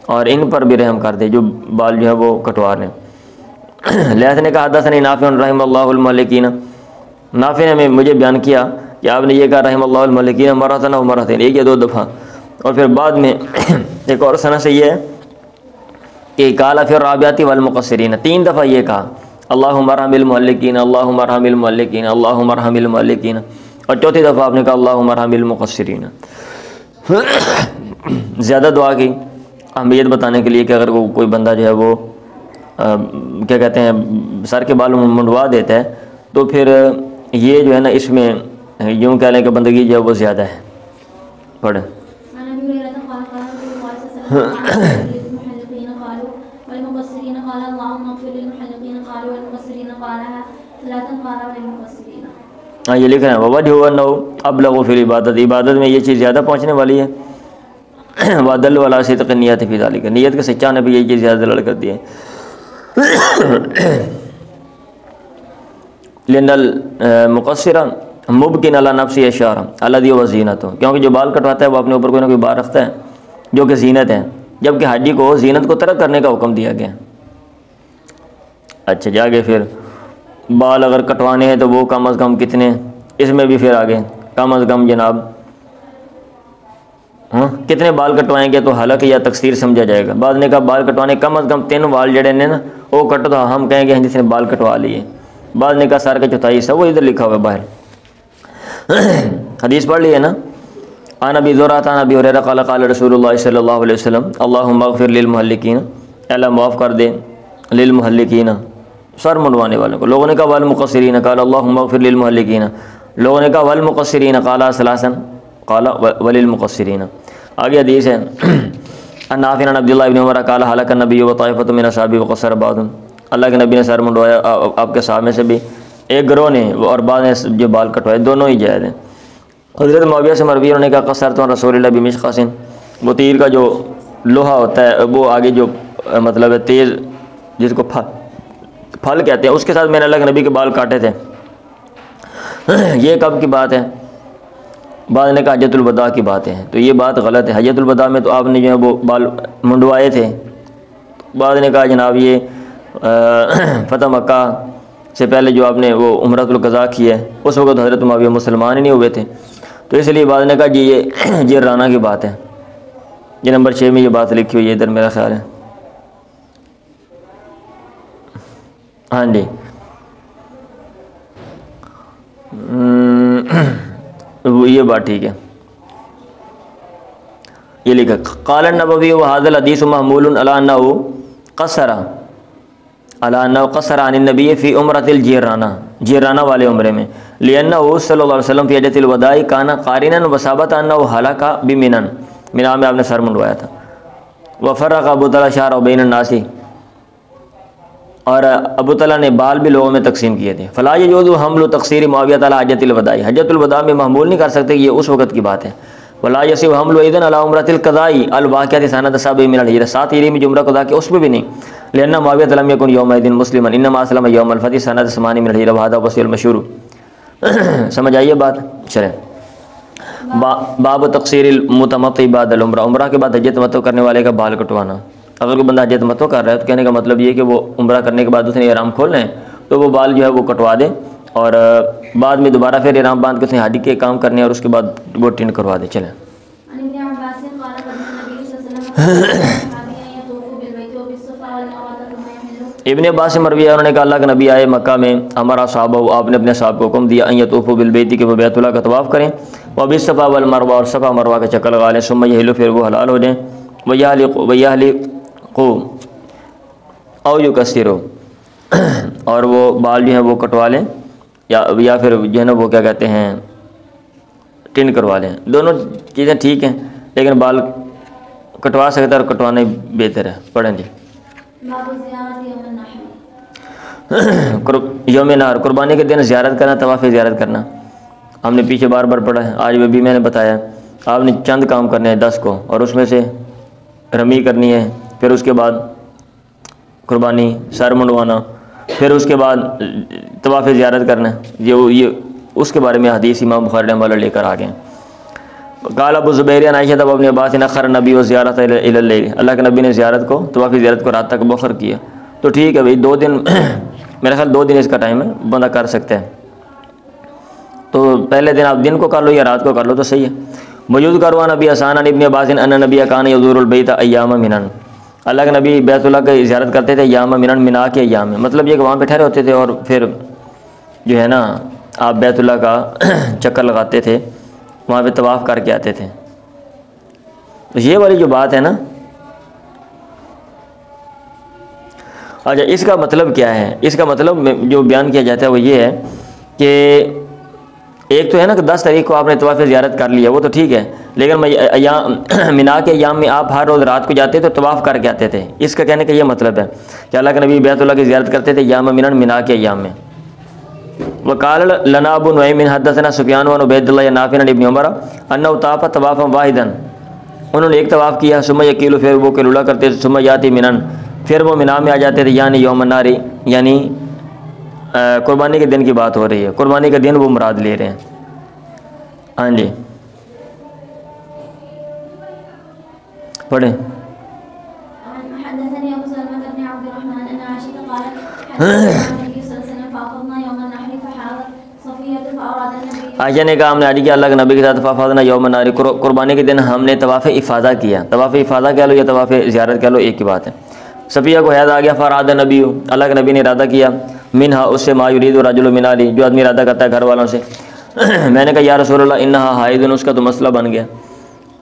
اور ان پر بھی رحم کر دے جو بال جو ہے وہ کٹوا رہے ہیں۔ لیث نے کہا حدثنی نافع رحم اللہ المعلقین، نافع نے مجھے بیان کیا کہ آپ نے یہ کہا رحم اللہ المعلقین مرتين و مرتين، ایک یا دو دفعہ، اور پھر بعد میں ایک اور سند سے یہ ہے کہ قال فی الرابعۃ والمقصرین، 3 دفعہ یہ کہا اللہم ارحم المعلقین، اللہم ارحم المعلقین، اللہم ارحم المعلقین، اور 4تھی دفعہ آپ نے کہا اللہم ارحم المقصرین۔ زیادہ دعا کی اہمیت بتانے کے لیے کہ اگر کوئی بندہ جو ہے وہ کیا کہتے ہیں سر کے بال منڈوا دیتا ہے تو پھر یہ جو ہے نا اس میں یوں کہہ لیں کہ بندگی جو ہے وہ زیادہ ہے. پڑھیں. ہاں یہ لکھ رہے ہیں ووجہ انہ ابلغ فی العبادت، عبادت میں یہ چیز زیادہ پہنچنے والی ہے. وادل والا صدق نیت فی ذالک، نیت کے سچا نے بھی یہ چیز زیادہ دلال کرتی ہے. لأن المقصر مبکن علی نفسہ الشعر الذی هو زینۃ، کیونکہ جو بال کٹواتا ہے وہ اپنے اوپر کوئی نہ کوئی بال رکھتا ہے جو کہ زینت ہے، جبکہ حاجی کو زینت کو ترک کرنے کا حکم دیا گیا. اچھا جاگے پھر بال اگر کٹوانے ہیں تو وہ کم از کم کتنے، اس میں بھی پھر آگے کم از کم جناب کتنے بال کٹوائیں گے تو حلق یا تقصیر سمجھا جائے گا. بعد نے کہا بال کٹوانے کم از کم 3 بال جڑے نے نا وہ کٹو تو ہم کہیں گے جس نے بال کٹوا لیے. بعد نے کہا سر کے چوتھائی حصہ وہ ادھر لکھا ہوا ہے باہر. حدیث پڑھ لی ہے نا. عن ابی ذرہ عن ابی ہریرہ قال قال رسول اللہ صلی اللہ علیہ وسلم اللہم اغفر للمحلقین، اللہ معاف کر دے للمحلقین سر منڈوانے والوں کو. لوگوں نے کہا والمقصرین قال اللہم اغفر للمحلقین، لوگوں نے کہا والمقصرین قال ثلاثا قال وللمقصرین. آگے حدیث ہے عن نافع عن عبد اللہ بن عمر قال حلق النبی وطائفۃ من اصحابہ وقصر بعض، اللہ کے نبی نے سر منڈوایا آپ کے صحابہ میں سے بھی ایک گروہ نے اور بعض نے جو بال کٹوائے، دونوں ہی جائز ہیں. حضرت معاویہ سے مروی انہوں نے کہا قصرت عن رسول اللہ بمشقص، وہ تیر کا جو لوہا ہوتا ہے وہ آگے جو مطلب ہے تیز جس کو پھل کہتے ہیں اس کے ساتھ میں نے اللہ کے نبی کے بال کاٹے تھے. یہ کب کی بات ہے؟ بعض نے کہا حجۃ الوداع کی بات ہے. تو یہ بات غلط ہے. حجۃ الوداع میں تو آپ نے جو ہے وہ بال منڈوائے تھے. بعض نے کہا جناب یہ فتح مکہ سے پہلے جو آپ نے وہ عمرۃ القضاء کی ہے اس وقت حضرت معاویہ مسلمان ہی نہیں ہوئے تھے، تو اس لیے بعض نے کہا جی یہ رانا کی بات ہے. یہ نمبر 6 میں یہ بات لکھی ہوئی ہے ادھر میرا خیال ہے. ہاں جی یہ بات ٹھیک ہے. یہ لکھا قال النووی وهذا الحديث محمول على انه قصر عن النبی فی عمرۃ الجیرانہ والے عمرے میں، لانه صلی اللہ علیہ وسلم فی حجۃ الوداع کان قارنا وثابت انه حلق بمنن، مینا میں آپ نے سر منڈوایا تھا. وفرق ابو طلحہ شعر بین الناس، اور ابو طلحہ نے بال بھی لوگوں میں تقسیم کیے تھے. فلا یجوز حمل تقصیر معاویہ علی حجۃ الوداع، حجۃ الوداع میں محمول نہیں کر سکتے کہ یہ اس وقت کی بات ہے. ولا یصح حمل اذن علی عمرۃ القضاء الواقعۃ سنۃ 7 من الہجرہ، 7 ہجری میں جو عمرہ قضا کیا اس میں بھی نہیں. لأن معاویہ لم یکن یومئذ مسلما انما اسلم یوم الفتح سنۃ 8 من الہجرہ وهذا وصی المشہور. سمجھ آئیے بات؟ چلیں باب تقصیر المتمتع بعد العمرہ، عمرہ کے بعد حج تمتع کرنے والے کا بال کٹوانا. اگر کوئی بندہ حج تمتع کر رہا ہے تو کہنے کا مطلب یہ کہ وہ عمرہ کرنے کے بعد اس نے احرام کھولنا ہے تو وہ بال جو ہے وہ کٹوا دے اور بعد میں دوبارہ پھر احرام باندھ کے اس نے حج کے کام کرنے اور اس کے بعد وہ ٹن کروا دے. چلیں ابن عباس سے مروی ہے انہوں نے کہا اللہ کے نبی آئے مکہ میں، ہمارا صحابہ آپ نے اپنے صحابہ کو حکم دیا ان یطوفوا بالبیت کہ وہ بیت اللہ کا طواف کریں، وبالصفا والمروہ اور صفا مروہ کا چکر لگا لیں، ثم یحلوا پھر وہ حلال ہو جائیں، ویحلقوا او یقصروا اور وہ بال جو ہیں وہ کٹوا لیں یا پھر جو ہے نا وہ کیا کہتے ہیں ٹن کروا لیں. دونوں چیزیں ٹھیک ہیں لیکن بال کٹوا سکتا ہے اور کٹوانا بہتر ہے. پڑھیں جی یوم نحر قربانی کے دن زیارت کرنا، طواف زیارت کرنا ہم نے پیچھے بار بار پڑھا ہے، آج بھی میں نے بتایا. آپ نے چند کام کرنے ہیں 10 کو اور اس میں سے رمی کرنی ہے، پھر اس کے بعد قربانی سر منڈوانا، پھر اس کے بعد طواف زیارت کرنا. یہ اس کے بارے میں حدیث امام بخاری رحمہ اللہ لے کر آ گئے. قال ابو زبیر عن عائشہ ابن عباس اخر النبی و زیارت الی اللیل، اللہ کے نبی نے زیارت کو طواف زیارت کو رات تک مؤخر کیا. تو ٹھیک ہے بھائی 2 دن میرا خیال 2 دن اس کا ٹائم ہے، بندہ کر سکتا ہے. تو پہلے دن آپ دن کو کر لو یا رات کو کر لو تو صحیح ہے. موجود کروان نبی حسان عن ابن عباس ان نبی کان یزور البیت ایام منن، اللہ کے نبی بیت اللہ کی زیارت کرتے تھے ایام منن، منا کے ایام میں، مطلب یہ کہ وہاں پہ ٹھہرے ہوتے تھے اور پھر جو ہے نا آپ بیت اللہ کا چکر لگاتے تھے، وہاں پہ طواف کر کے آتے تھے. تو یہ والی جو بات ہے نا، اچھا اس کا مطلب کیا ہے؟ اس کا مطلب جو بیان کیا جاتا ہے وہ یہ ہے کہ ایک تو ہے نا کہ 10 تاریخ کو آپ نے طواف زیارت کر لیا، وہ تو ٹھیک ہے، لیکن مینا کے ایام میں آپ ہر روز رات کو جاتے تو طواف کر کے آتے تھے۔ اس کا کہنے کا یہ مطلب ہے کہ اللہ کے نبی بیت اللہ کی زیارت کرتے تھے ایام مینا کے ایام میں۔ وقال لنا ابو نعیم حدثنا سفیان و عبید اللہ نافع عن ابن عمر انه طاف طوافا واحدا، انہوں نے ایک طواف کیا، ثم یقیل، پھر وہ قیلولہ کرتے تھے، ثم یاتی منن، پھر وہ مینا میں آ جاتے تھے، یعنی یوم الناری، یعنی قربانی کے دن کی بات ہو رہی ہے، قربانی کا دن وہ مراد لے رہے ہیں۔ ہاں جی پڑھیں۔ حدثني ابو سلمة بن عبد الرحمن ان عائشة قالت حدثنا النبي صلى الله عليه وسلم فاخذنا يوم النحر فحاضت صفية فاراد النبي، عائشہ نے کہا ہم نے حج کیا اللہ کے نبی کے ساتھ، فافاضنا یوم النحر، قربانی کے دن ہم نے طواف افاضہ کیا۔ طواف افاضہ کہہ لو یا طواف زیارت کہہ لو، ایک ہی بات ہے۔ صفیہ کو حیض آ گیا، فاراد النبی، اللہ کے نبی نے ارادہ کیا، منہا، اس سے، ما یرید رجل من اہلہ، جو آدمی ارادہ کرتا ہے گھر والوں سے۔ میں نے کہا یا رسول اللہ انہا حائض، اس کا تو مسئلہ بن گیا۔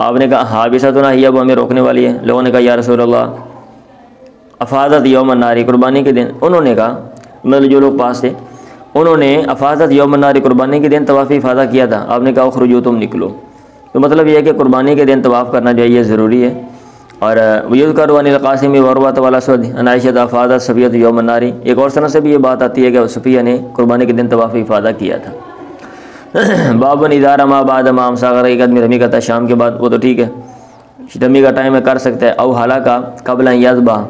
آپ نے کہا حابستنا ہی، اب ہمیں روکنے والی ہے۔ لوگوں نے کہا یا رسول اللہ افاضت یوم النحر، قربانی کے دن، انہوں نے کہا مطلب جو لوگ پاس تھے انہوں نے افاضت یوم النحر، قربانی کے دن طواف افاضہ کیا تھا۔ آپ نے کہا اخرجوا، تم نکلو۔ تو مطلب یہ ہے کہ قربانی کے دن طواف کرنا جو ہے یہ ضروری ہے۔ اور ویذکر عن القاسم وعروۃ والاسود عن عائشہ افاضت صفیہ یوم النحر، ایک اور سند سے بھی یہ بات آتی ہے کہ صفیہ نے قربانی کے دن طواف افاضہ کیا تھا۔ باب اذا رمى بعد ما امسى، اگر ایک آدمی رمی کرتا ہے شام کے بعد، وہ تو ٹھیک ہے، رمی کا ٹائم ہے کر سکتا ہے۔ او حلقہ قبل ان یذبح،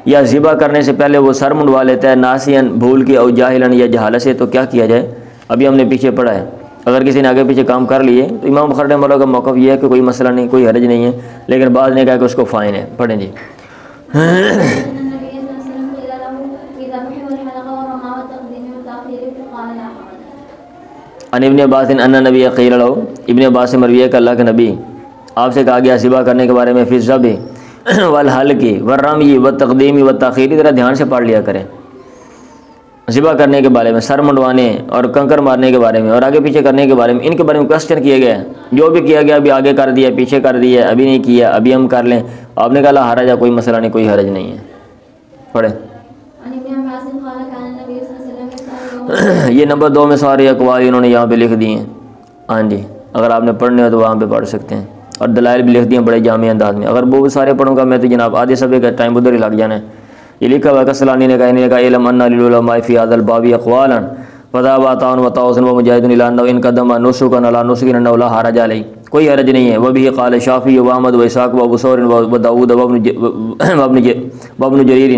یا ذبح کرنے سے پہلے وہ سر منڈوا لیتا ہے، ناسین، بھول کے، او جاہلن، یا جہالت سے، تو کیا کیا جائے؟ ابھی ہم نے پیچھے پڑھا ہے، اگر کسی نے آگے پیچھے کام کر لیے تو امام بخاری رحمہ اللہ کا موقف یہ ہے کہ کوئی مسئلہ نہیں، کوئی حرج نہیں ہے، لیکن بعض نے کہا کہ اس کو فائن ہے۔ پڑھیں جی۔ ان ابن عباس ان نبی قیل له، ابن عباس سے مروی ہے کہ اللہ کے نبی آپ سے کہا گیا ذبح کرنے کے بارے میں، فی الذبح والحلق والرمی والتقدیم والتاخیر، ذرا دھیان سے پڑھ لیا کریں، ذبح کرنے کے بارے میں، سر منڈوانے اور کنکر مارنے کے بارے میں، اور آگے پیچھے کرنے کے بارے میں، ان کے بارے میں کوشچن کیے گئے ہیں، جو بھی کیا گیا ابھی آگے کر دیا، پیچھے کر دیا، ابھی نہیں کیا، ابھی ہم کر لیں۔ آپ نے کہا لا حرج، کوئی مسئلہ نہیں، کوئی حرج نہیں ہے۔ پڑھیں۔ یہ نمبر 2 میں سارے اقوال انہوں نے یہاں پہ لکھ دیے ہیں۔ ہاں جی، اگر آپ نے پڑھنے ہو تو وہاں پہ پڑھ سکتے ہیں، اور دلائل بھی لکھ دیے ہیں بڑے جامع انداز میں۔ اگر وہ سارے پڑھوں گا میں تو جناب آدھے صفحے کا ٹائم ادھر ہی لگ جانا ہے۔ یہ لکھا ہوا کسلانی نے کہا، انہوں نے کہا علم ان للعلماء فی هذا الباب اقوالا فذهب وطاوس ومجاہد الى انه ان قدم نسكا على نسك انه لا حرج علیہ، کوئی حرج نہیں ہے۔ وبه قال شافعی واحمد واسحاق وابو ثور وداؤد وابن جریر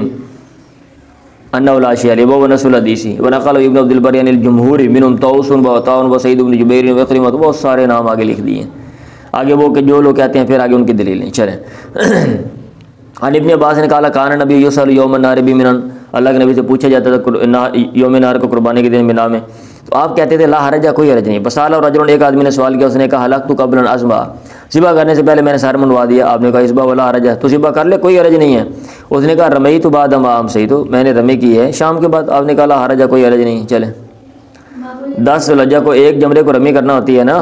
انه لا شيء علیہ ونص الحدیث ونقل ابن عبد البر عن الجمهور منهم طاووس وعطاء وسعید بن جبیر وعكرمہ، بہت سارے نام آگے لکھ دیے ہیں، آگے وہ کہ جو لوگ کہتے ہیں، پھر آگے ان کی دلیلیں۔ چلیں۔ عن ابن عباس نے کہا کان نبی یصلی یوم النحر بمنن، اللہ کے نبی سے پوچھا جاتا تھا یوم نحر کو، قربانی کے دن مینا میں، تو آپ کہتے تھے لا حرج، کوئی حرج نہیں۔ بسال اور رجل، ایک آدمی نے سوال کیا، اس نے کہا حلقت قبل ان اذبح، ذبح کرنے سے پہلے میں نے سر منڈوا دیا۔ آپ نے کہا اذبح ولا حرج، تو ذبح کر لے، کوئی حرج نہیں ہے۔ اس نے کہا رمیت بعد ما امسیت، میں نے رمی کی ہے شام کے بعد۔ آپ نے کہا لا حرج، کوئی حرج نہیں۔ چلیں۔ 10 ذوالحجہ کو ایک جمرے کو رمی کرنا ہوتی ہے نا،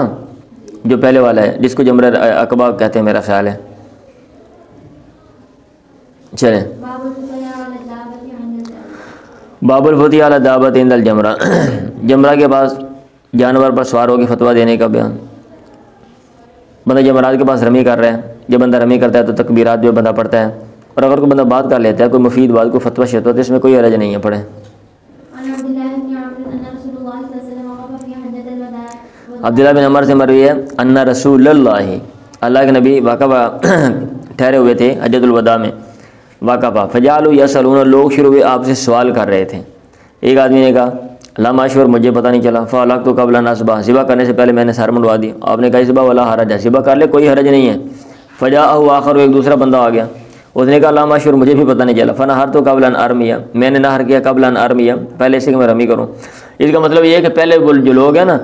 جو پہلے والا ہے، جس کو جمرہ عقبہ کہتے ہیں میرا خیال ہے۔ چلیں۔ باب الفتح علی دابۃ عند الجمرہ، جمرہ کے پاس جانور پر سوار ہو کے فتویٰ دینے کا بیان۔ بندہ جمرات کے پاس رمی کر رہا ہے، جب بندہ رمی کرتا ہے تو تکبیرات جو بندہ پڑھتا ہے، اور اگر کوئی بندہ بات کر لیتا ہے، کوئی مفید بات، کوئی فتویٰ شتویٰ، تو اس میں کوئی حرج نہیں ہے۔ پڑھیں۔ عبداللہ بن عمر سے مروی ہے ان رسول اللہ، اللہ کے نبی واقعہ ٹھہرے ہوئے تھے حجۃ الوداع میں، واقعہ فجعلوا یسألون، لوگ شروع ہوئے آپ سے سوال کر رہے تھے۔ ایک آدمی نے کہا لا ماشور، مجھے پتہ نہیں چلا، فحلقت قبل ان اذبح، ذبح کرنے سے پہلے میں نے سر منڈوا دی۔ آپ نے کہا اذبح ولا حرج، ذبح کر لے، کوئی حرج نہیں ہے۔ فجاءه آخر، ایک دوسرا بندہ آ گیا، اس نے کہا لا ماشور، مجھے بھی پتہ نہیں چلا، فنحرت قبل ان ارمی، میں نے نہر کیا قبل ان ارمی، پہلے سے کہ میں رمی کروں۔ اس کا مطلب یہ ہے کہ پہلے جو لوگ ہیں نا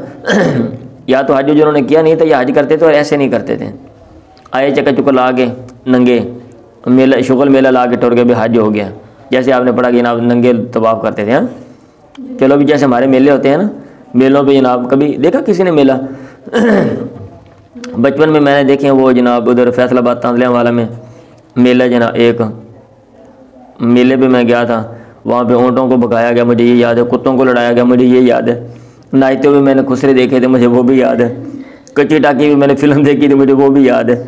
یا تو حج جنہوں نے کیا نہیں تھا، یا حج کرتے تھے اور ایسے نہیں کرتے تھے، آئے چکا چکا لا کے ننگے میلہ، شغل میلہ لا کے ٹور کے بھی حج ہو گیا، جیسے آپ نے پڑھا کہ جناب ننگے طواف کرتے تھے۔ ہاں چلو بھی جیسے ہمارے میلے ہوتے ہیں نا، میلوں پہ جناب کبھی دیکھا کسی نے میلہ؟ بچپن میں نے دیکھے وہ جناب ادھر فیصل آباد تانزلیہ والا میں میلہ، جناب ایک میلے پہ میں گیا تھا، وہاں پہ اونٹوں کو بکایا گیا، مجھے یہ یاد ہے، کتوں کو لڑایا گیا، مجھے یہ یاد ہے، ناچتے ہوئے میں نے خسرے دیکھے تھے، مجھے وہ بھی یاد ہے، کچی ٹاکی بھی میں نے فلم دیکھی تھی، مجھے وہ بھی یاد ہے،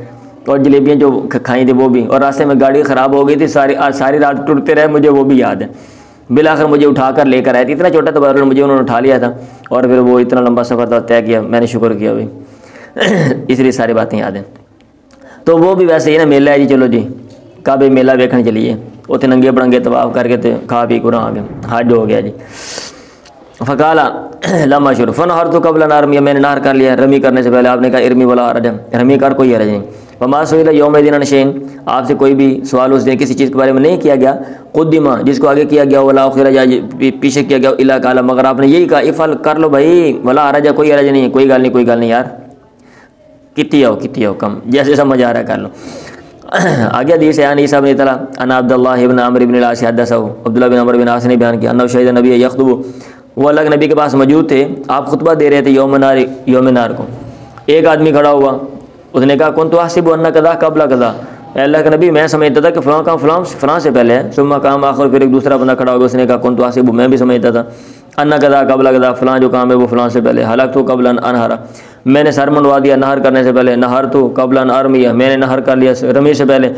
اور جلیبیاں جو کھائیں تھی وہ بھی، اور راستے میں گاڑی خراب ہو گئی تھی، ساری رات ٹوٹتے رہے، مجھے وہ بھی یاد ہے۔ بالآخر مجھے اٹھا کر لے کر آئے تھے، اتنا چھوٹا تھا بہرحال مجھے انہوں نے اٹھا لیا تھا، اور پھر وہ اتنا لمبا سفر تھا طے کیا، میں نے شکر کیا بھائی اس لیے ساری باتیں یاد ہیں۔ تو وہ بھی ویسے ہی نا میلہ ہے جی، چلو جی کعبے میلہ ویکھن چلیے، اتنے ننگے بڑنگے طواف کر کے کھا پی کر آ گئے، حج ہو گیا جی۔ فقالا لما شروع فنہر تو قبل نارمی، میں نے نہر کر لیا رمی کرنے سے پہلے۔ آپ نے کہا ارمی ولا حرج، رمی کر کوئی حرج نہیں۔ وما سئل یوم دین شین، آپ سے کوئی بھی سوال اس دن کسی چیز کے بارے میں نہیں کیا گیا، قدمہ جس کو آگے کیا گیا، ولا اخر یا پیچھے کیا گیا، الا قال مگر آپ نے یہی کہا افعل کر لو بھائی، ولا حرج کوئی حرج نہیں، کوئی گل نہیں یار، کتی ہو کم، جیسے سمجھ آ رہا ہے کر لو۔ آگے حدیث ہے عیسی بن طلحہ ان عبد اللہ بن عمرو بن العاص حدثہ، عبداللہ بن عمرو بن العاص نے بیان کیا انه شهد نبی یخطب، وہ اللہ کے نبی کے پاس موجود تھے، آپ خطبہ دے رہے تھے یوم نار کو۔ ایک آدمی کھڑا ہوا، اس نے کہا کنت احسب ان کذا قبل کذا، اے اللہ کے نبی میں سمجھتا تھا کہ فلاں کام فلاں سے پہلے ہے۔ ثم قام آخر، پھر ایک دوسرا بندہ کھڑا ہو گیا، اس نے کہا کنت احسب، میں بھی سمجھتا تھا ان کذا قبل کذا، فلاں جو کام ہے وہ فلاں سے پہلے۔ حلقت قبل ان انہر، میں نے سر منڈوا دیا نہر کرنے سے پہلے۔ نہر تو قبل ان ارمی، میں نے نہر کر لیا رمی سے پہلے۔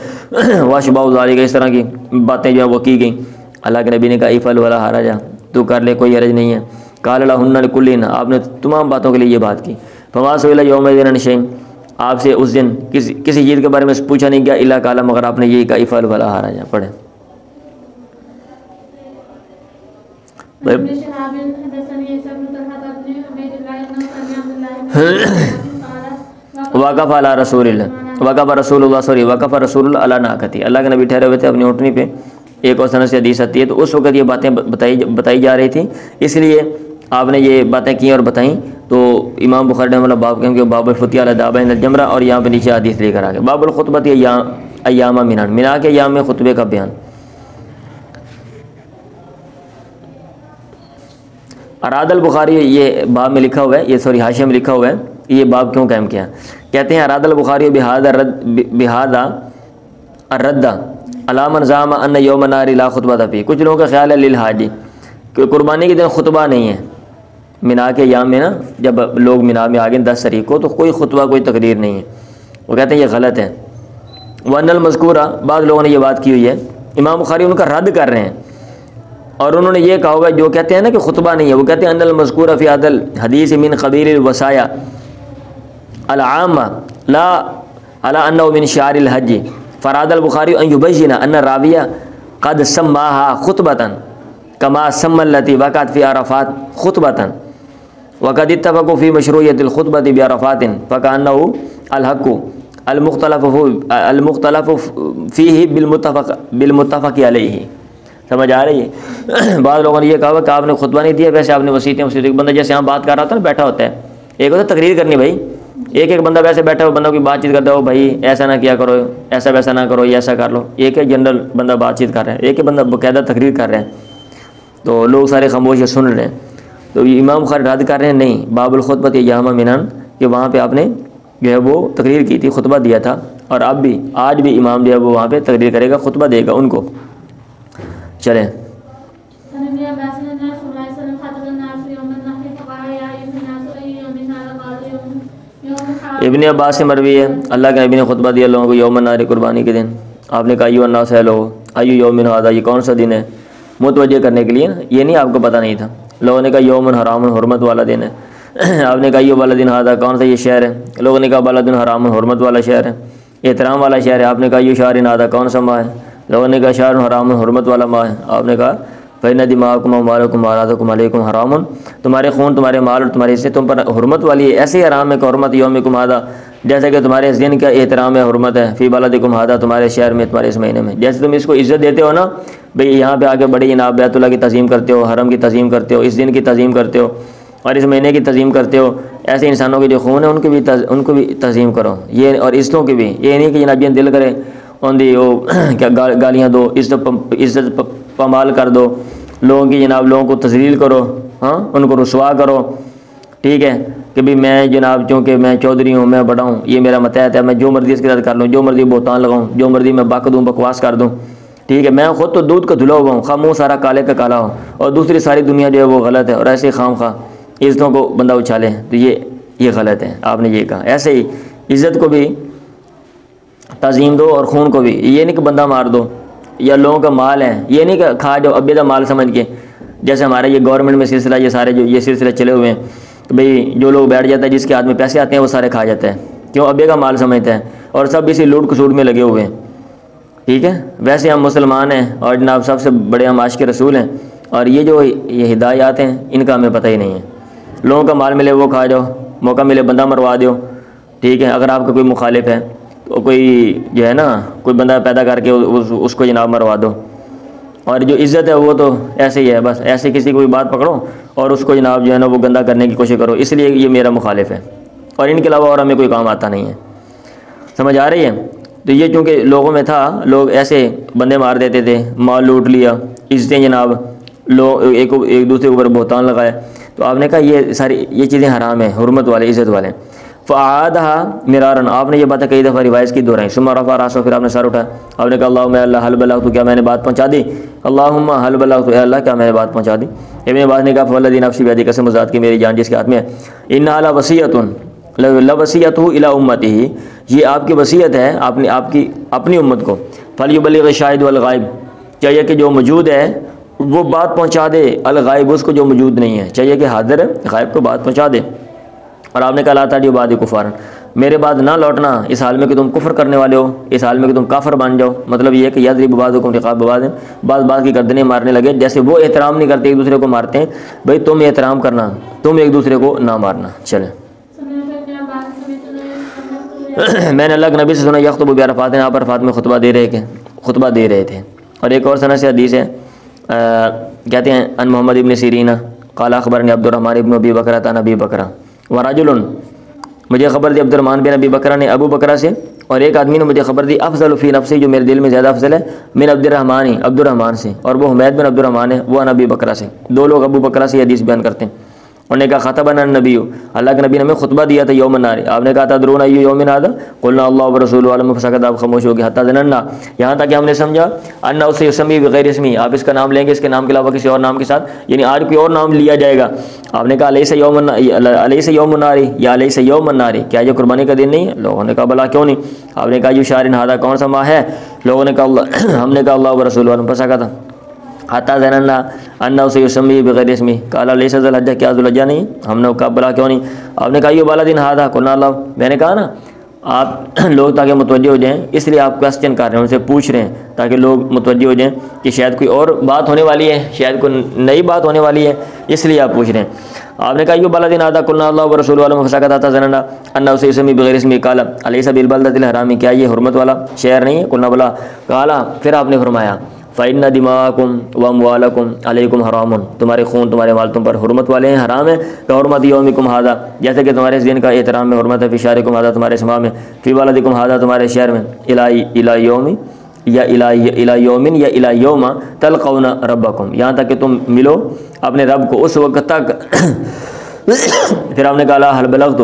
واشباء ذالک، اس طرح کی باتیں جو ہیں وہ کی گئیں۔ اللہ کے نبی نے کہا افعل ولا حرج، تو کر لے کوئی حرج نہیں ہے۔ قال لہن لکلہن، آپ نے تمام باتوں کے لیے یہ بات کی۔ فما سئل یوم دین شیء، آپ سے اس دن کسی چیز کے بارے میں پوچھا نہیں گیا، الا قال مگر آپ نے یہی کہا افعل ولا حرج۔ پڑھیں وقف علی رسول اللہ، وقف رسول اللہ علی ناقتی، اللہ کے نبی ٹھہرے ہوئے تھے اپنی اونٹنی پہ۔ ایک اور سند سے حدیث آتی ہے، تو اس وقت یہ باتیں بتائی جا رہی تھیں، اس لیے آپ نے یہ باتیں کی اور بتائیں۔ تو امام بخاری رحمہ اللہ باب کہ باب الفتیا علی دابین الجمرہ، اور یہاں پہ نیچے حدیث لے کر آگے باب الخطبۃ ایام منہ کے ایام میں خطبے کا بیان۔ اراد البخاری، یہ باب میں لکھا ہوا ہے، یہ سوری حاشیہ میں لکھا ہوا ہے، یہ باب کیوں قائم کیا؟ کہتے ہیں اراد البخاری بہذا الرد علی من زعم ان یوم النار لا خطبۃ فیہ، کچھ لوگوں کا خیال ہے للحاج کہ قربانی کے دن خطبہ نہیں ہے مینا کے ایام میں، نا جب لوگ مینا میں آگے 10 تاریخ کو، تو کوئی خطبہ کوئی تقریر نہیں ہے، وہ کہتے ہیں یہ غلط ہے۔ وان المذکورہ، بعض لوگوں نے یہ بات کی ہوئی ہے، امام بخاری ان کا رد کر رہے ہیں، اور انہوں نے یہ کہا ہوگا جو کہتے ہیں نا کہ خطبہ نہیں ہے، وہ کہتے ہیں ان المذکور فی هذا الحدیث من قبیل الوصایا العامہ لا علی انه من شعار الحج، فراد البخاری ان یبین ان الراویہ قد سماها خطبۃ کما سمى التي وقعت فی عرفات خطبۃ وقد اتفقوا فی مشروعیت الخطبۃ بعرفات فکأنه الحق المختلف فیہ بالمتفق علیہ۔ سمجھ آ رہی ہے؟ بعض لوگوں نے یہ کہا کہ آپ نے خطبہ نہیں دیا، ویسے آپ نے وسیعتیں بندہ جیسے ہم بات کر رہا ہوتا ہے نا، بیٹھا ہوتا ہے، ایک ہوتا ہے تقریر کرنی بھائی، ایک بندہ ویسے بیٹھا ہو، بندہ کوئی بات چیت کرتا ہو، بھائی ایسا نہ کیا کرو، ایسا ویسا نہ کرو، یہ ایسا کر لو، ایک ہے جنرل بندہ بات چیت کر رہا ہے، ایک بندہ باقاعدہ تقریر کر رہا ہے، تو لوگ سارے خاموش سن رہے ہیں۔ تو امام بخاری رد کر رہے ہیں نہیں، باب الخطبۃ ایام منہ، کہ وہاں پہ آپ نے جو ہے وہ تقریر کی تھی، خطبہ دیا تھا، اور اب بھی آج بھی امام جو ہے وہ وہاں پہ تقریر کرے گا، خطبہ دے گا ان کو۔ چلیں ابن عباس سے مروی ہے، اللہ کے نبی نے خطبہ دیا لوگوں کو یوم النار، قربانی کے دن۔ آپ نے کہا ایو الناس، ہے لوگ ایو یوم ھذا، یہ کون سا دن ہے، متوجہ کرنے کے لیے نا، یہ نہیں آپ کو پتہ نہیں تھا۔ لوگوں نے کہا یوم حرام، حرمت والا دن ہے۔ آپ نے کہا ایو بلد ھذا، کون سا یہ شہر ہے؟ لوگوں نے کہا بلد حرام، حرمت والا شہر ہے، احترام والا شہر ہے۔ آپ نے کہا ایو شہر ھذا، کون سا ماہ ہے؟ لوگوں نے کہا شہر حرام، حرمت والا ماہ ہے۔ آپ نے کہا فإن دماءکم واموالکم وأعراضکم علیکم حرام، تمہارے خون، تمہارے مال اور تمہاری عزت تم پر حرمت والی ہے، ایسے حرام ہے کہ حرمت یومکم ھذا، جیسا کہ تمہارے اس دن کا احترام ہے، حرمت ہے، فی بلدکم ھذا، تمہارے شہر میں، تمہارے اس مہینے میں۔ جیسے تم اس کو عزت دیتے ہو نا بھئی، یہاں پہ آ کے بڑی جناب بیت اللہ کی تعظیم کرتے ہو، حرم کی تعظیم کرتے ہو، اس دن کی تعظیم کرتے ہو، اور اس مہینے کی تعظیم کرتے ہو، ایسے انسانوں کے جو خون ہے ان کو بھی تعظیم کرو، یہ اور عزتوں کی بھی، یہ نہیں کہ جناب یہ دل کرے ان دی وہ کیا گالیاں دو، عزت پامال کر دو لوگوں کی، جناب لوگوں کو تذلیل کرو، ہاں ان کو رسوا کرو، ٹھیک ہے کہ بھی میں جناب چونکہ میں چودھری ہوں، میں بڑا ہوں، یہ میرا متحد ہے، میں جو مرضی اس کے ساتھ کر لوں، جو مرضی بہتان لگاؤں، جو مرضی میں بک دوں، بکواس کر دوں، ٹھیک ہے، میں خود تو دودھ کا دھلا ہوا ہوں، خواہ منہ سارا کالے کا کالا ہو، اور دوسری ساری دنیا جو ہے وہ غلط ہے، اور ایسے خام خواہ عزتوں کو بندہ اچھالے تو یہ غلط ہے. آپ نے یہ کہا. ایسے ہی عزت کو بھی تعظیم دو اور خون کو بھی. یہ نہیں کہ بندہ مار دو یا لوگوں کا مال ہے یہ نہیں کہ کھا جاؤ ابے دا مال سمجھ کے. جیسے ہمارے یہ گورنمنٹ میں سلسلہ یہ سارے جو یہ سلسلے چلے ہوئے ہیں کہ بھئی جو لوگ بیٹھ جاتا ہے جس کے ہاتھ میں پیسے آتے ہیں وہ سارے کھا جاتا ہے. کیوں؟ ابے کا مال سمجھتا ہے اور سب اسی لوٹ کسوٹ میں لگے ہوئے ہیں. ٹھیک ہے. ویسے ہم مسلمان ہیں اور جناب سب سے بڑے ہم عاشق رسول ہیں اور یہ جو یہ ہدایات ہیں ان کا ہمیں پتہ ہی نہیں ہے. لوگوں کا مال ملے وہ کھا جاؤ, موقع ملے بندہ مروا دو. ٹھیک ہے. اگر آپ کا کوئی مخالف ہے تو کوئی جو ہے نا کوئی بندہ پیدا کر کے اس کو جناب مروا دو. اور جو عزت ہے وہ تو ایسے ہی ہے, بس ایسے کسی کوئی بات پکڑو اور اس کو جناب جو ہے نا وہ گندہ کرنے کی کوشش کرو, اس لیے یہ میرا مخالف ہے اور ان کے علاوہ اور ہمیں کوئی کام آتا نہیں ہے. سمجھ آ رہی ہے؟ تو یہ چونکہ لوگوں میں تھا, لوگ ایسے بندے مار دیتے تھے, مال لوٹ لیا, عزتیں جناب لوگ ایک دوسرے کے اوپر بہتان لگائے. تو آپ نے کہا یہ ساری یہ چیزیں حرام ہیں, حرمت والے عزت والے. فعادها مرارن, آپ نے یہ باتیں کئی دفعہ روایت کی دہرائی. ثم رفع راسه, پھر آپ نے سر اٹھایا. آپ نے کہا اللہم اے اللہ حل بلغت, کیا میں نے بات پہنچا دی؟ اللہم حل بلغت, اے اللہ کیا میں نے بات پہنچا دی؟ ابن عباس نے کہا فوالذی نفسی بیدی, قسم ذات کی میری جان جس کے ہاتھ میں ہے, انھا لوصیۃ لوصیۃ الی امتہ, یہ آپ کی وصیت ہے اپنی امت کو. فلیبلغ الشاہد والغائب, چاہیے کہ جو موجود ہے وہ بات پہنچا دے, الغائب اس کو جو موجود نہیں ہے, چاہیے کہ حاضر غائب کو بات پہنچا دے. اور آپ نے کہا لا ترجعوا بعدی کفارا, میرے بعد نہ لوٹنا اس حال میں کہ تم کفر کرنے والے ہو, اس حال میں کہ تم کافر بن جاؤ. مطلب یہ ہے کہ یضرب بعضکم رقاب بعض, بعض کی گردنیں مارنے لگے. جیسے وہ احترام نہیں کرتے ایک دوسرے کو مارتے ہیں, بھئی تم احترام کرنا, تم ایک دوسرے کو نہ مارنا. چلیں. میں نے اللہ کے نبی سے سنا یخطب بعرفات, آپ عرفات میں خطبہ دے رہے تھے. اور ایک اور سند سے حدیث ہے, کہتے ہیں ان محمد ابن سیرین قال اخبرنی عبد الرحمن ابن ابی بکرہ عن ابی بکرہ ورجل, مجھے خبر دی عبد الرحمن بن ابی بکرہ نے ابو بکرہ سے, اور ایک آدمی نے مجھے خبر دی افضل فی نفسی, جو میرے دل میں زیادہ افضل ہے, من عبد الرحمن سے, اور وہ حمید بن عبد الرحمن ہے, وہ نبی بکرہ سے. دو لوگ ابو بکرہ سے حدیث بیان کرتے ہیں. انہوں نے کہا خطبنا النبی, اللہ کے نبی نے ہمیں خطبہ دیا تھا یوم النار. آپ نے کہا تدرون ای یوم هذا, قلنا اللہ ورسولہ اعلم, فسکت, آپ خاموش ہو گئے. حتی ظننا, یہاں تک کہ ہم نے سمجھا, ان اسے یسمی بغیر اسمی, آپ اس کا نام لیں گے اس کے نام کے علاوہ کسی اور نام کے ساتھ, یعنی آج کوئی اور نام لیا جائے گا. آپ نے کہا الیس یوم النار یا الیس یوم النار, کیا یہ قربانی کا دن نہیں ہے؟ لوگوں نے کہا بلا کیوں نہیں. آپ نے کہا یو شہر هذا, کون سا ماہ ہے؟ لوگوں نے کہا ہم نے کہا اللہ ورسولہ اعلم, فسکت. حتی ظننا انہ سے یسمی بغیر اسمی, قال لیس ذو الحجہ, کیا ذو الحجہ نہیں؟ ہم نے کہا بلا کیوں نہیں. آپ نے کہا یہ بالا دن ہادہ قلنا اللہ, میں نے کہا نا آپ لوگ تاکہ متوجہ ہو جائیں, اس لیے آپ کویسچن کر رہے ہیں, ان سے پوچھ رہے ہیں تاکہ لوگ متوجہ ہو جائیں کہ شاید کوئی اور بات ہونے والی ہے, شاید کوئی نئی بات ہونے والی ہے, اس لیے آپ پوچھ رہے ہیں. آپ نے کہا یہ بالا دن ہادہ قلنا اللہ ورسولہ اعلم, فسکت حتی ظننا انہ سے یسمی بغیر اسمی, قال الیس بالبلدۃ الحرام, کیا یہ حرمت والا شہر نہیں ہے؟ قلنا بلا. قال, پھر آپ نے فرمایا فإن دماءکم واموالکم علیکم حرام, تمہارے خون تمہارے مال تم پر حرمت والے ہیں, حرام ہے. کحرمت یومکم ھذا, جیسے کہ تمہارے اس دن کا احترام میں حرمت ہے. فی شہرکم ھذا, تمہارے سما میں. فی بلدکم ھذا, تمہارے شہر میں. الی یوم یا الی یومن یا الی یوم تلقون ربکم, یہاں تک کہ تم ملو اپنے رب کو اس وقت تک. پھر آپ نے کہا لا حل بلغت,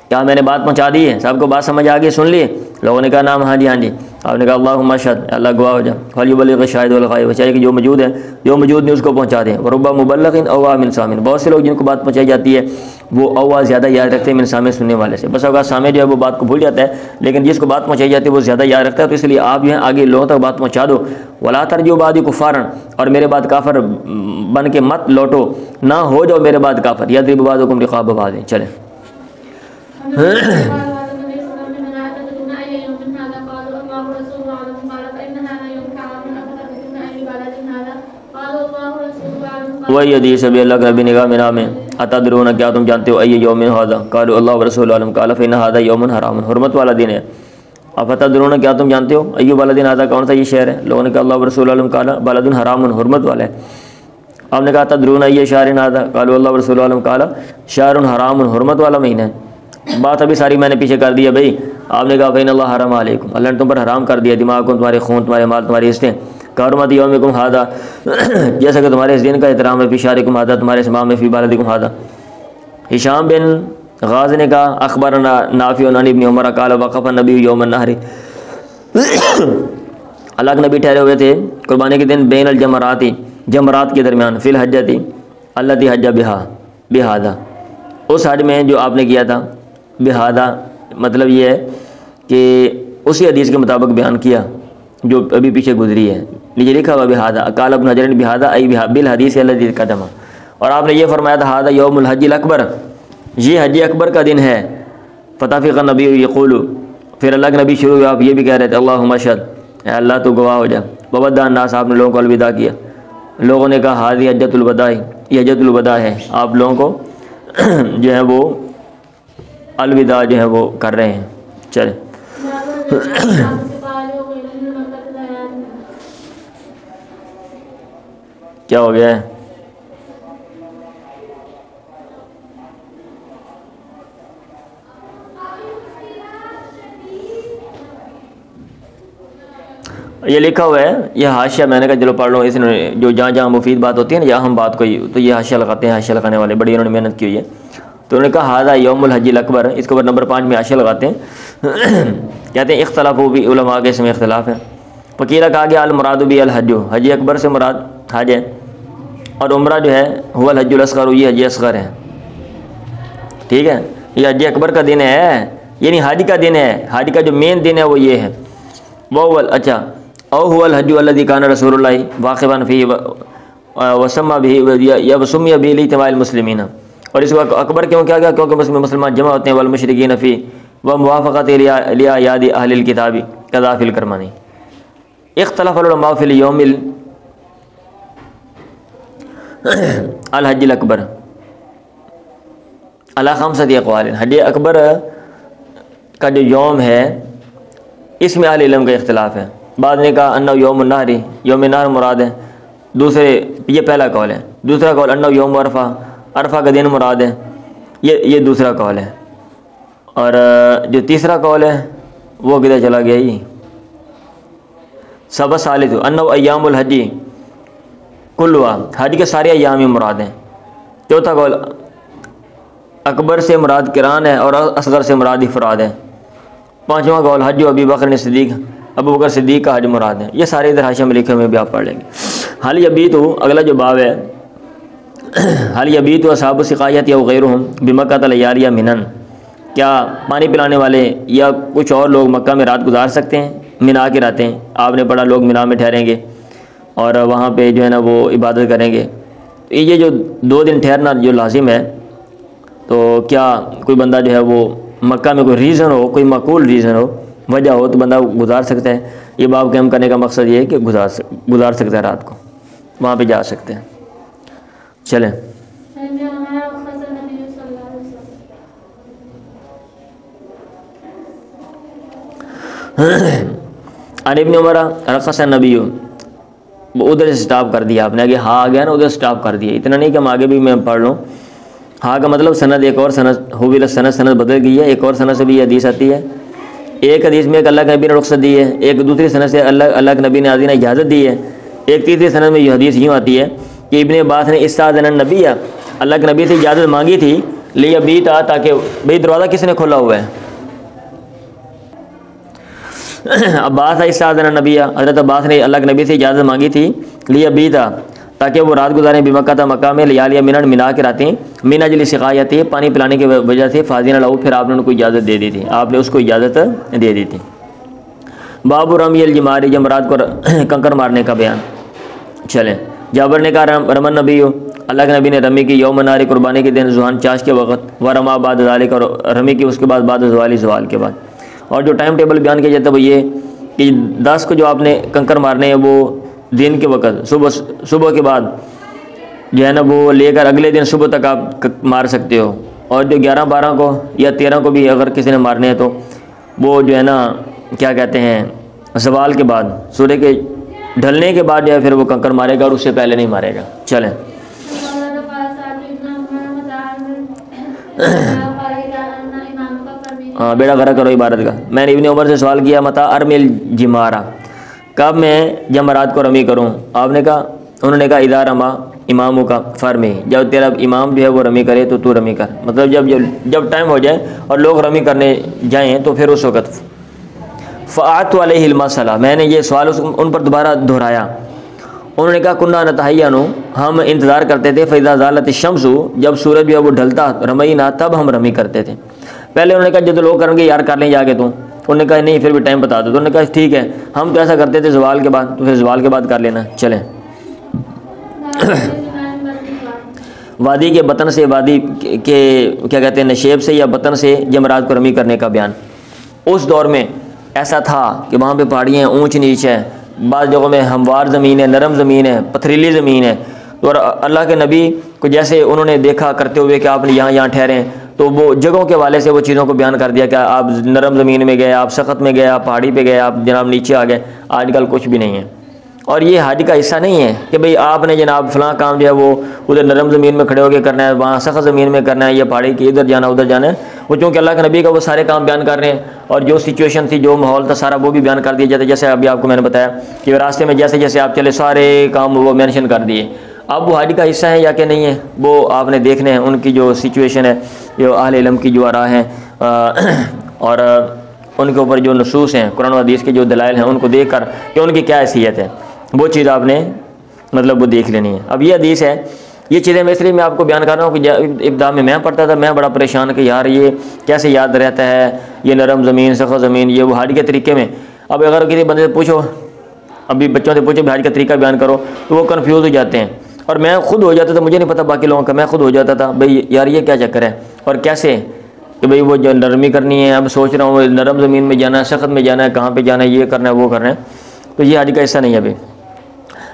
کیا میں نے بات پہنچا دی ہے؟ سب کو بات سمجھ آ گئی, سن لیے؟ لوگوں نے کہا نام ہاں جی ہاں جی. آپ نے کہا اللہم اشہد, اللہ گواہ ہو جا. فلیبلغ الشاہد والغائب, چاہیے کہ جو موجود ہے جو موجود نہیں اس کو پہنچا دیں. ورب مبلغ اوعی من سامع, بہت سے لوگ جن کو بات پہنچائی جاتی ہے وہ اوعی زیادہ یاد رکھتے ہیں من سامع, سننے والے سے. بس اوقات سامع جو ہے وہ بات کو بھول جاتا ہے, لیکن جس کو بات پہنچائی جاتی ہے وہ زیادہ یاد رکھتا ہے. تو اس لیے آپ جو ہیں آگے لوگوں تک بات پہنچا دو. ولا ترجعوا بعدی کفارا, اور میرے بعد کافر بن کے مت لوٹو, نہ ہو جاؤ میرے بعد کافر. یضرب بعضکم رقاب بعض. چلیں. وہی حدیث ہے, اللہ کے نبی نے کہا میرا میں اتدرون, کیا تم جانتے ہو, ای یوم ھذا, قالوا اللہ ورسولہ اعلم, قال فإن ھذا یوم حرام, حرمت والا دن ہے. افتدرون, کیا تم جانتے ہو, ای بلد ھذا, کون سا یہ شہر ہے؟ لوگوں نے کہا اللہ ورسولہ اعلم, قال بلد حرام, حرمت والا ہے. آپ نے کہا تدرون ای شہر ھذا, قالوا اللہ ورسولہ اعلم, قال شہر حرام, حرمت والا مہینہ ہے. بات ابھی ساری میں نے پیچھے کر دیا بھائی. آپ نے کہا فإن اللہ حرم علیکم, اللہ نے تم پر حرام کر دیا دماغکم, تمہارے خون, تمہارے مال, تمہاری عزتیں. کحرمت یومکم ھذا, جیسا کہ تمہارے اس دن کا احترام ہے. فی شہرکم ھذا, تمہارے سما میں. فی بلدکم ھذا. ہشام بن غاز نے کہا اخبرنا نافع عن ابن عمر قال وقف النبی یوم النحر, اللہ کے نبی ٹھہرے ہوئے تھے قربانی کے دن بین الجمرات, جمرات کے درمیان. فی الحجۃ التی حج بہا, بہذا، اس حج میں جو آپ نے کیا تھا، بہذا مطلب یہ ہے کہ اسی حدیث کے مطابق بیان کیا جو ابھی پیچھے گزری ہے، یہ لکھا ہوا بہذا قال ابن حجر بہذا ای بالحدیث الذی قدم، اور آپ نے یہ فرمایا تھا ھذا یوم الحج الاکبر، یہ حج اکبر کا دن ہے، فتفق النبی یقول، پھر اللہ کے نبی شروع ہوئے آپ یہ بھی کہہ رہے تھے اللہم اشہد، اے اللہ تو گواہ ہو جا، وودع الناس، آپ نے لوگوں کو الوداع کیا، لوگوں نے کہا ھذی حجۃ الوداع، یہ حجۃ الوداع ہے، آپ لوگوں کو جو ہے وہ الوداع جو ہے وہ کر رہے ہیں۔ چلیں کیا ہو گیا ہے؟ یہ لکھا ہوا ہے، یہ حاشیہ میں نے کہا چلو پڑھ لو، اس نے جو جہاں جہاں مفید بات ہوتی ہے نا، جہاں ہم بات کوئی تو یہ حاشیہ لگاتے ہیں، حاشیہ لگانے والے بڑی انہوں نے محنت کی ہوئی ہے، تو انہوں نے کہا ھذا یوم الحج الاکبر، اس کے اوپر نمبر 5 میں حاشیہ لگاتے ہیں، کہتے ہیں اختلاف بھی علماء کے اس میں اختلاف ہے، وکیلا کہا گیا المراد بھی الحج، حج اکبر سے مراد حج ہے، اور عمرہ جو ہے هو الحج الاصغر، یہ حج اصغر ہے، ٹھیک ہے، یہ حج اکبر کا دن ہے، یعنی حج کا دن ہے، حج کا جو مین دن ہے وہ یہ ہے، وہ اچھا او هو الحج الذي كان رسول الله واقفا فيه وسمى به وسمي به لاجتماع المسلمين، اور اس وقت اکبر کیوں کیا گیا؟ کیونکہ مسلمان جمع ہوتے ہیں، والمشرکین فيه وموافقت لاعیاد اہل الکتاب كذا في الکرمانی، اختلف العلماء في اليوم الحج الاکبر علی 5 اقوال، حج اکبر کا جو یوم ہے اس میں اہل علم کا اختلاف ہے، بعد نے کہا انہ یوم النحر، یوم نحر مراد ہے، دوسرے یہ پہلا قول ہے، دوسرا قول انہ یوم عرفہ، عرفہ کا دن مراد ہے، یہ دوسرا قول ہے، اور جو تیسرا قول ہے وہ کدھر چلا گیا ہی، سب ثالث انہ ایام الحج کلوا، حج کے سارے ایام ہی مراد ہیں، چوتھا قول اکبر سے مراد قران ہے اور اصغر سے مراد افراد ہے، پانچواں قول حج ابی بکر صدیق، ابو بکر صدیق کا حج مراد ہے، یہ سارے ادھر حاشیہ میں لکھے ہوئے بھی آپ پڑھ لیں گے۔ حل یبیت، اگلا جو باب ہے، حل یبیت اصحاب السقایۃ یا غیرہم بمکہ لیالی منن، کیا پانی پلانے والے یا کچھ اور لوگ مکہ میں رات گزار سکتے ہیں؟ منا کے راتیں، آپ نے پڑھا لوگ منا میں ٹھہریں گے اور وہاں پہ جو ہے نا وہ عبادت کریں گے، تو یہ جو 2 دن ٹھہرنا جو لازم ہے، تو کیا کوئی بندہ جو ہے وہ مکہ میں کوئی ریزن ہو، کوئی معقول ریزن ہو، وجہ ہو تو بندہ گزار سکتا ہے؟ یہ باب قائم کرنے کا مقصد یہ ہے کہ گزار سکتا ہے، رات کو وہاں پہ جا سکتے ہیں۔ چلیں عن ابن عمر رخص النبی، وہ ادھر سے سٹاپ کر دیا آپ نے، آگے ہاں آ گیا نا، ادھر سٹاپ کر دیا، اتنا نہیں کہ ہم آگے بھی میں پڑھ لوں، ہاں کا مطلب سند، ایک اور سند ہوئی، سند بدل گئی ہے، ایک اور سند سے بھی یہ حدیث آتی ہے، ایک حدیث میں ایک اللہ کے نبی نے رخصت دی ہے، ایک دوسری سند سے اللہ کے نبی نے آدھی نے اجازت دی ہے، ایک تیسری سند میں یہ حدیث یوں آتی ہے کہ ابن عباس نے استاذن النبی، اللہ کے نبی سے اجازت مانگی تھی، لیبیتا، تاکہ بھئی دروازہ کس نے کھولا ہوا ہے؟ عباس استاذن النبی، حضرت عباس نے اللہ کے نبی سے اجازت مانگی تھی، لیبیتا، تاکہ وہ رات گزاریں بمکہ تھا، مکہ میں، لیالی منن، منا کے راتیں، من اجل سقایتی، پانی پلانے کی وجہ سے، فاذن له، پھر آپ نے ان کو اجازت دے دی تھی، آپ نے اس کو اجازت دے دی تھی۔ باب رمی الجمار، جمرات کو کنکر مارنے کا بیان۔ چلیں، جابر نے کہا رمن نبی، اللہ کے نبی نے رمی کی یوم ناری، قربانی کے دن، ذوحان چاش کے وقت، ورما بعد ذالک، اور رمی کی اس کے بعد، بعد زوال کے بعد، اور جو ٹائم ٹیبل بیان کیا جاتا ہے وہ یہ کہ 10 کو جو آپ نے کنکر مارنے ہیں وہ دن کے وقت، صبح کے بعد جو ہے نا وہ لے کر اگلے دن صبح تک آپ مار سکتے ہو، اور جو 11 12 کو یا 13 کو بھی اگر کسی نے مارنے ہیں تو وہ جو ہے نا کیا کہتے ہیں زوال کے بعد، سورج کے ڈھلنے کے بعد جو ہے پھر وہ کنکر مارے گا، اور اس سے پہلے نہیں مارے گا۔ چلیں ہاں، بیڑا غرق کرو عبارت کا۔ میں نے ابن عمر سے سوال کیا متا ارمل جمارہ، کب میں جمرات کو رمی کروں؟ آپ نے کہا، انہوں نے کہا اذا رما اماموں کا فرمی، جب تیرا امام جو ہے وہ رمی کرے تو رمی کر، مطلب جب ٹائم ہو جائے اور لوگ رمی کرنے جائیں تو پھر اس وقت فاعت علیہ المسئلہ، میں نے یہ سوال ان پر دوبارہ دہرایا، انہوں نے کہا کنہ نتحینو، ہم انتظار کرتے تھے، فاذا زالت الشمس، جب سورج جو ہے وہ ڈھلتا، رمینا، تب ہم رمی کرتے تھے۔ پہلے انہوں نے کہا جب لوگ کریں گے یار کر لیں جا کے تو، انہوں نے کہا نہیں پھر بھی ٹائم بتا دو، تو انہوں نے کہا ٹھیک ہے ہم تو ایسا کرتے تھے زوال کے بعد، تو پھر زوال کے بعد کر لینا چلیں۔ وادی کے بطن سے، وادی کے کیا کہتے ہیں نشیب سے یا بطن سے جمرات کو رمی کرنے کا بیان۔ اس دور میں ایسا تھا کہ وہاں پہ پہاڑیاں ہیں، اونچ نیچ ہے، بعض جگہوں میں ہموار زمین ہے، نرم زمین ہے، پتھریلی زمین ہے، تو اور اللہ کے نبی کو جیسے انہوں نے دیکھا کرتے ہوئے کہ آپ نے یہاں ٹھہریں، تو وہ جگہوں کے حوالے سے وہ چیزوں کو بیان کر دیا کہ آپ نرم زمین میں گئے، آپ سخت میں گئے، آپ پہاڑی پہ گئے، آپ جناب نیچے آ گئے۔ آج کل کچھ بھی نہیں ہے، اور یہ حج کا حصہ نہیں ہے کہ بھئی آپ نے جناب فلاں کام جو ہے وہ ادھر نرم زمین میں کھڑے ہو کے کرنا ہے، وہاں سخت زمین میں کرنا ہے، یا پہاڑی کی ادھر جانا ادھر جانا ہے۔ وہ چونکہ اللہ کے نبی کا وہ سارے کام بیان کر رہے ہیں، اور جو سچویشن تھی، جو ماحول تھا سارا وہ بھی بیان کر دیا جاتا ہے، جیسے ابھی آپ کو میں نے بتایا کہ راستے میں جیسے جیسے آپ چلے سارے کام وہ مینشن کر دیے۔ اب وہ حج کا حصہ ہے یا کہ نہیں ہے وہ آپ نے دیکھنے ہیں، ان کی جو سچویشن ہے، جو اہل علم کی جو آراء ہیں اور ان کے اوپر جو نصوص ہیں قرآن و حدیث کے جو دلائل ہیں، ان کو دیکھ کر کہ ان کی کیا حیثیت ہے، وہ چیز آپ نے مطلب وہ دیکھ لینی ہے۔ اب یہ حدیث ہے، یہ چیزیں میں اس لیے میں آپ کو بیان کر رہا ہوں کہ ابتدا میں پڑھتا تھا، میں بڑا پریشان کہ یار یہ کیسے یاد رہتا ہے، یہ نرم زمین سخت زمین، یہ وہ حج کے طریقے میں۔ اب اگر کسی بندے سے پوچھو، ابھی بچوں سے پوچھو حج کا طریقہ بیان کرو، تو وہ کنفیوز ہو جاتے ہیں، اور میں خود ہو جاتا تھا، مجھے نہیں پتہ باقی لوگوں کا، میں خود ہو جاتا تھا بھئی یار یہ کیا چکر ہے اور کیسے کہ بھئی وہ جو نرمی کرنی ہے، اب سوچ رہا ہوں نرم زمین میں جانا ہے، سخت میں جانا ہے، کہاں پہ جانا ہے، یہ کرنا ہے وہ کرنا ہے، تو یہ حج کا حصہ نہیں ہے۔ ابھی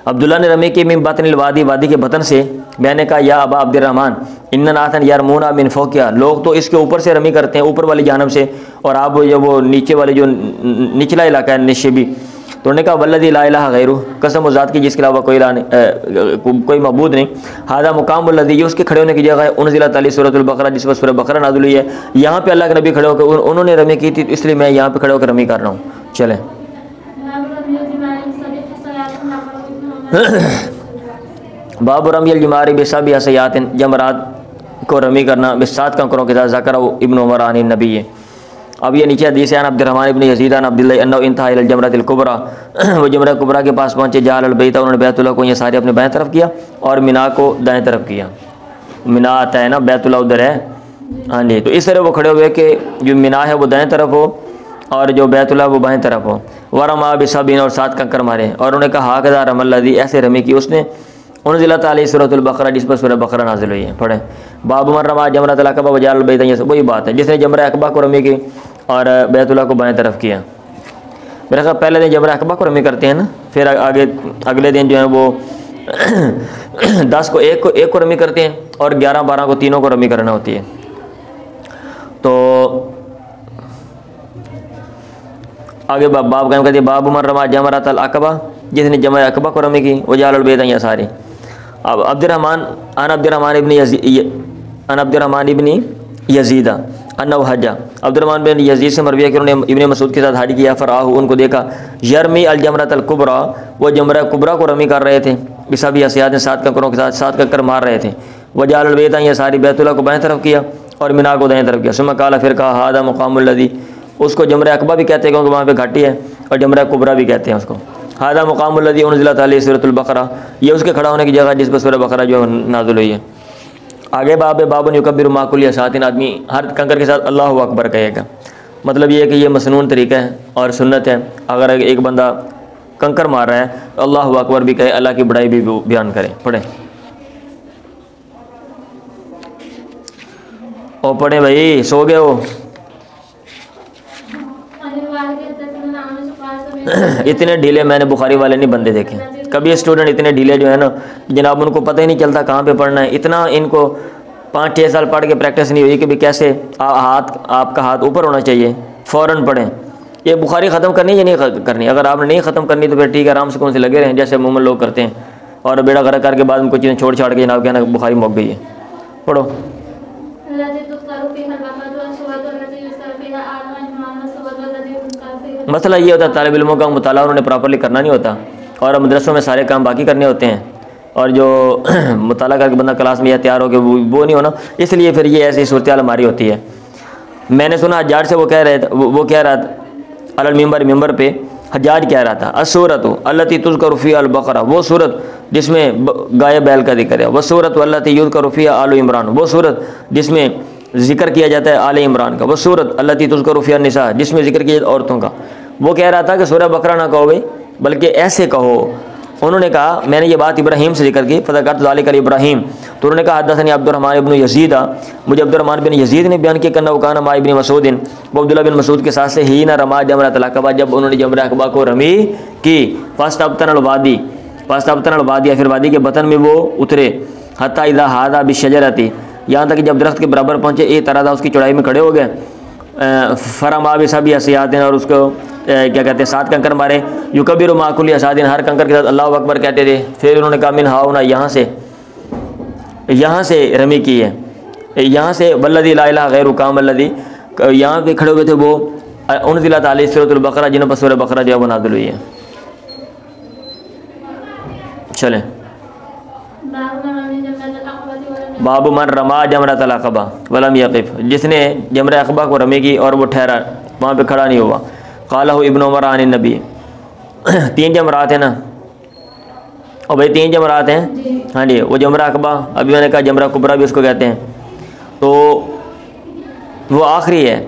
عبداللہ نے رمی کی من بطن الوادی، وادی کے بطن سے، میں نے کہا یا ابا عبد الرحمن ان ناسا یرمون من فوقها، لوگ تو اس کے اوپر سے رمی کرتے ہیں، اوپر والی جانب سے، اور آپ جو وہ نیچے والے جو نچلا علاقہ ہے نشیبی، تو انہوں نے کہا والذی لا الہ غیرہ، قسم ذات کی جس کے علاوہ کوئی معبود نہیں، ھذا مقام الذی، یہ اس کے کھڑے ہونے کی جگہ ہے، انزلت علی سورۃ البقرہ، جس پر سورہ بقرہ نازل ہوئی ہے، یہاں پہ اللہ کے نبی کھڑے ہو کے انہوں نے رمی کی تھی، اس لیے میں یہاں پہ کھڑے ہو کے رمی کر رہا ہوں۔ چلیں باب رمی الجمار بسبع سیات، جمرات کو رمی کرنا بسات کنکروں کے ساتھ، ذکر ابن عمر عن النبی۔ اب یہ نیچے حدیث ہے، عن عبد الرحمن ابن یزید عن عبداللہ انہ انتہا الی الجمرۃ الکبریٰ، وہ جمرہ کبریٰ کے پاس پہنچے، جعل البیت، انہوں نے بیت اللہ کو یہ سارے اپنے بائیں طرف کیا، اور مینا کو دائیں طرف کیا۔ مینا آتا ہے نا، بیت اللہ ادھر ہے، ہاں جی، تو اس طرح وہ کھڑے ہوئے کہ جو مینا ہے وہ دائیں طرف ہو اور جو بیت اللہ وہ بائیں طرف ہو۔ ورما بسبع، اور 7 کنکر مارے، اور انہوں نے کہا ھذا رمی الذی، ایسے رمی کی اس نے، انزلت علیہ سورۃ البقرہ، جس پر سورہ بقرہ نازل ہوئی ہے۔ پڑھیں باب من رمی جمرۃ العقبہ وجعل البیت، یہ وہی بات ہے جس نے جمرہ عقبہ کو رمی کی اور بیت اللہ کو بائیں طرف کیا۔ میرا خیال پہلے دن جمرہ عقبہ کو رمی کرتے ہیں نا، پھر آگے اگلے دن جو ہے وہ 10 کو ایک کو رمی کرتے ہیں، اور 11 12 کو تینوں کو رمی کرنا ہوتی ہے۔ تو آگے باب قائم کر دیا، باب من رمی جمرۃ العقبہ، جس نے جمرہ عقبہ کو رمی کی، وجعل البیت، یہ ساری۔ اب عبد الرحمن ابن یزید انہ حج، عبد الرحمن بن یزید سے مروی ہے کہ انہوں نے ابن مسعود کے ساتھ حج کیا، فرآہ، ان کو دیکھا، یرمی الجمرۃ الکبریٰ، وہ جمرہ کبریٰ کو رمی کر رہے تھے، بسبع سیات، 7 کنکروں کے ساتھ 7 کنکر مار رہے تھے، وجعل البیت، یہ ساری، بیت اللہ کو بائیں طرف کیا اور مینا کو دائیں طرف کیا۔ ثم قال، پھر کہا ھذا مقام الذی، اس کو جمرہ عقبہ بھی کہتے ہیں کیونکہ وہاں پہ گھاٹی ہے، اور جمرہ کبریٰ بھی کہتے ہیں اس کو۔ ھذا مقام الذی انزلت علیہ سورۃ البقرہ، یہ اس کے کھڑا ہونے کی جگہ جس پر سورہ بقرہ جو نازل ہوئی ہے۔ آگے باب یکبر مع کل سات، آدمی ہر کنکر کے ساتھ اللہ اکبر کہے گا، مطلب یہ ہے کہ یہ مسنون طریقہ ہے اور سنت ہے، اگر ایک بندہ کنکر مار رہا ہے تو اللہ اکبر بھی کہے، اللہ کی بڑائی بھی بیان کرے۔ پڑھیں او پڑھیں بھائی، سو گئے ہو؟ اتنے ڈھیلے میں نے بخاری والے نہیں بندے دیکھے کبھی، اسٹوڈنٹ اتنے ڈھیلے جو ہے نا جناب، ان کو پتہ ہی نہیں چلتا کہاں پہ پڑھنا ہے، اتنا ان کو 5-6 سال پڑھ کے پریکٹس نہیں ہوئی کہ بھی کیسے آپ کا ہاتھ اوپر ہونا چاہیے، فوراً پڑھیں۔ یہ بخاری ختم کرنی یا نہیں کرنی؟ اگر آپ نے نہیں ختم کرنی تو پھر ٹھیک ہے، آرام سے کون سے لگے رہیں جیسے عموماً لوگ کرتے ہیں، اور بیڑا غرق کر کے بعد میں کچھ چیزیں چھوڑ چھاڑ کے جناب کہنا بخاری مک گئی ہے۔ پڑھو مسئلہ یہ ہوتا ہے طالب علموں کا مطالعہ انہوں نے پراپرلی کرنا نہیں ہوتا، اور مدرسوں میں سارے کام باقی کرنے ہوتے ہیں، اور جو مطالعہ کر کے بندہ کلاس میں یہ تیار ہو کے وہ نہیں ہونا، اس لیے پھر یہ ایسی صورتحال ہماری ہوتی ہے۔ میں نے سنا حجاج سے وہ کہہ رہا تھا علی المنبر، ممبر پہ حجاج کہہ رہا تھا، السورۃ التی تذکر فیہا البقرہ، وہ صورت جس میں گائے بیل کا ذکر ہے، وہ صورت واللتی یذکر فیہا آل عمران، وہ صورت جس میں ذکر کیا جاتا ہے آل عمران کا، وہ صورت التی تذکر فیہا النساء، جس میں ذکر کیا جاتا ہے عورتوں کا۔ وہ کہہ رہا تھا کہ سورہ بقرہ نہ کہو بھائی، بلکہ ایسے کہو۔ انہوں نے کہا، میں نے یہ بات ابراہیم سے ذکر کی، فذکرت ذلک ابراہیم، تو انہوں نے کہا حدثنی عبد الرحمن ابن یزید، مجھے عبد الرحمن بن یزید نے بیان کیا کہ انہ کان مع ابن مسعود، وہ عبداللہ بن مسعود کے ساتھ سے ہی نہ رما جمرۃ العقبہ، جب انہوں نے جمرہ عقبہ کو رمی کی، فاستبطن الوادی، فاستبطن الوادی، پھر وادی کے بطن میں وہ اترے، حتی اذا ھذا بالشجرۃ، یہاں تک کہ جب درخت کے برابر پہنچے، ایک طرح اس کی چوڑائی میں کھڑے ہو گئے، فرما بسبع اسیات، اور اس کو کیا کہتے ہیں 7 کنکر مارے، یکبر مع کل اساد، ہر کنکر کے ساتھ اللہ اکبر کہتے تھے۔ پھر انہوں نے کہا من ہاؤنا، یہاں سے رمی کی ہے، یہاں سے والذی لا الہ غیر کام الذی، یہاں پہ کھڑے ہوئے تھے وہ انزلت علیہ سورۃ البقرہ، جن پر سورہ بقرہ جو ہے وہ نازل ہوئی ہے۔ چلیں، باب من رما جمرۃ العقبہ ولم یقف، جس نے جمرہ عقبہ کو رمی کی اور وہ ٹھہرا، وہاں پہ کھڑا نہیں ہوا۔ قالہ ابن عمر عن النبی، 3 جمرات ہیں نا، اور بھائی 3 جمرات ہیں، ہاں جی، وہ جمرہ عقبہ، ابھی میں نے کہا جمرہ کبریٰ بھی اس کو کہتے ہیں، تو وہ آخری ہے۔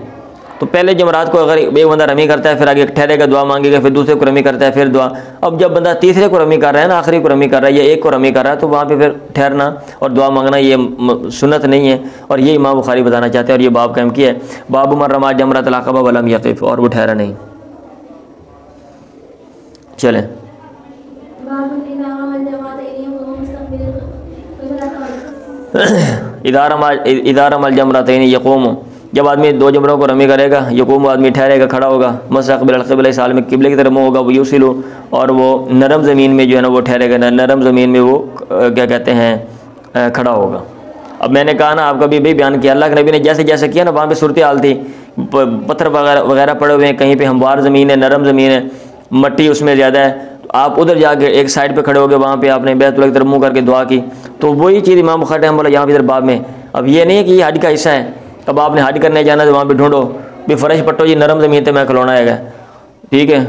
تو پہلے جمرات کو اگر ایک بندہ رمی کرتا ہے، پھر آگے ٹھہرے گا، دعا مانگے گا، پھر دوسرے کو رمی کرتا ہے، پھر دعا۔ اب جب بندہ تیسرے کو رمی کر رہا ہے نا، آخری کو رمی کر رہا ہے، یا ایک کو رمی کر رہا ہے، تو وہاں پہ پھر ٹھہرنا اور دعا مانگنا یہ سنت نہیں ہے، اور یہ امام بخاری بتانا چاہتے ہیں، اور یہ باب قائم کیا ہے، باب من رما جمرۃ العقبہ ولم یقف، اور وہ ٹھہرا نہیں۔ چلیں، اذا رمى الجمرتين يقوم، جب آدمی 2 جمروں کو رمی کرے گا، یقوم، آدمی ٹھہرے گا، کھڑا ہوگا، مستقبل القبلہ، اس حال میں قبلے کی طرف منہ ہوگا، ویوصل، اور وہ نرم زمین میں جو ہے نا وہ ٹھہرے گا، نرم زمین میں وہ کیا کہتے ہیں کھڑا ہوگا۔ اب میں نے کہا نا آپ کا بھی بیان کیا، اللہ کے نبی نے جیسے جیسے کیا نا، وہاں پہ صورتحال تھی، پتھر وغیرہ پڑے ہوئے ہیں، کہیں پہ ہموار زمین ہے، نرم زمین ہے، مٹی اس میں زیادہ ہے، آپ ادھر جا کے ایک سائڈ پہ کھڑے ہو گئے، وہاں پہ آپ نے بیت اللہ کی طرف منہ کر کے دعا کی، تو وہی چیز امام بخاری رحمہ اللہ یہاں پہ باب میں۔ اب یہ نہیں ہے کہ یہ حج کا حصہ ہے، اب آپ نے حج کرنے جانا تو وہاں پہ ڈھونڈو بھی فرش پٹو جی نرم زمین تے میں کھلونا ہے گا، ٹھیک ہے،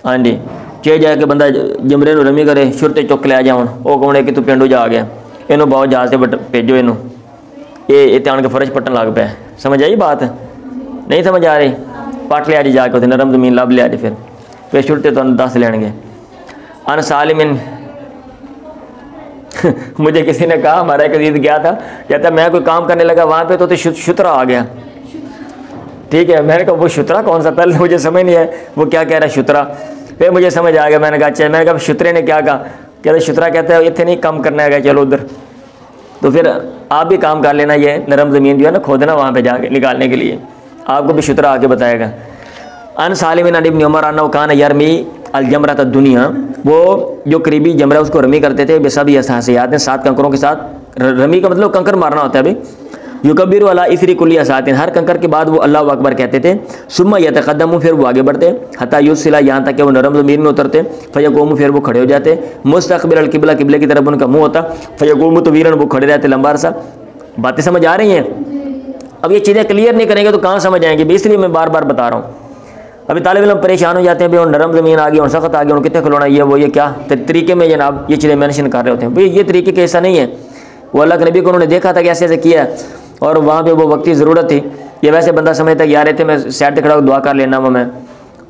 ہاں جی، چے جا کے بندہ جمرے نو رمی کرے، شرتے چک لے جاؤں، وہ کہنے کہ تو پنڈو جا گیا، اینو بہت جہاز سے بھیجو، اینو یہ آن کے فرش پٹن لگ پیا، سمجھ آئی بات؟ نہیں سمجھ آ رہی؟ پٹ لیا جی جا کے، نرم زمین لب لیا جی، پھر شرتے تو 10 لین گے۔ ان سالم، مجھے کسی نے کہا، ہمارا ایک عزیز گیا تھا، کہتا میں کوئی کام کرنے لگا وہاں پہ تو شترا آ گیا، ٹھیک ہے، میں نے کہا وہ شترا کون سا، پہلے مجھے سمجھ نہیں ہے وہ کیا کہہ رہا ہے شترا، پھر مجھے سمجھ آ گیا، میں نے کہا اچھا، میں نے کہا شترے نے کیا کہا، کہتا شترا کہتا ہے اتنے نہیں کام کرنا ہے، چلو ادھر، تو پھر آپ بھی کام کر لینا، یہ نرم زمین جو ہے نا کھودنا وہاں پہ جا کے نکالنے کے لیے، آپ کو بھی شترا آ کے بتائے گا۔ ان سالم عن ابن عمر انہ کان یرمی الجمرۃ الدنیا، وہ جو قریبی جمرہ اس کو رمی کرتے تھے، بسبع اساسیات، 7 کنکروں کے ساتھ، رمی کا مطلب کنکر مارنا ہوتا ہے بھائی، یکبر علی اثر کل اسات، ہر کنکر کے بعد وہ اللہ اکبر کہتے تھے، ثم یتقدم، پھر وہ آگے بڑھتے، حتی یوصل، یہاں تک کہ وہ نرم زمین میں اترتے، فیقوم، پھر وہ کھڑے ہو جاتے، مستقبل القبلہ، قبلے کی طرف ان کا منہ ہوتا، فیقوم طویلا، وہ کھڑے رہتے لمبا عرصہ۔ باتیں سمجھ آ رہی ہیں؟ اب یہ چیزیں کلیئر نہیں کریں گے تو کہاں سمجھ آئیں گے، اس لیے میں بار بار بتا رہا ہوں۔ ابھی طالب علم پریشان ہو جاتے ہیں، بھائی نرم زمین آ گئی، اور سخت آ گئی، اور کتنے کھلونا، یہ وہ، یہ کیا طریقے میں جناب یہ چیزیں مینشن کر رہے ہوتے ہیں، بھئی یہ طریقے کے ایسا نہیں ہے، وہ اللہ کے نبی کو انہوں نے دیکھا تھا کہ ایسے ایسے کیا ہے، اور وہاں پہ وہ وقتی ضرورت تھی، یہ ویسے بندہ سمجھتا ہے کہ یار رہتے میں سائڈ پہ کھڑا ہو دعا کر لینا وہ میں،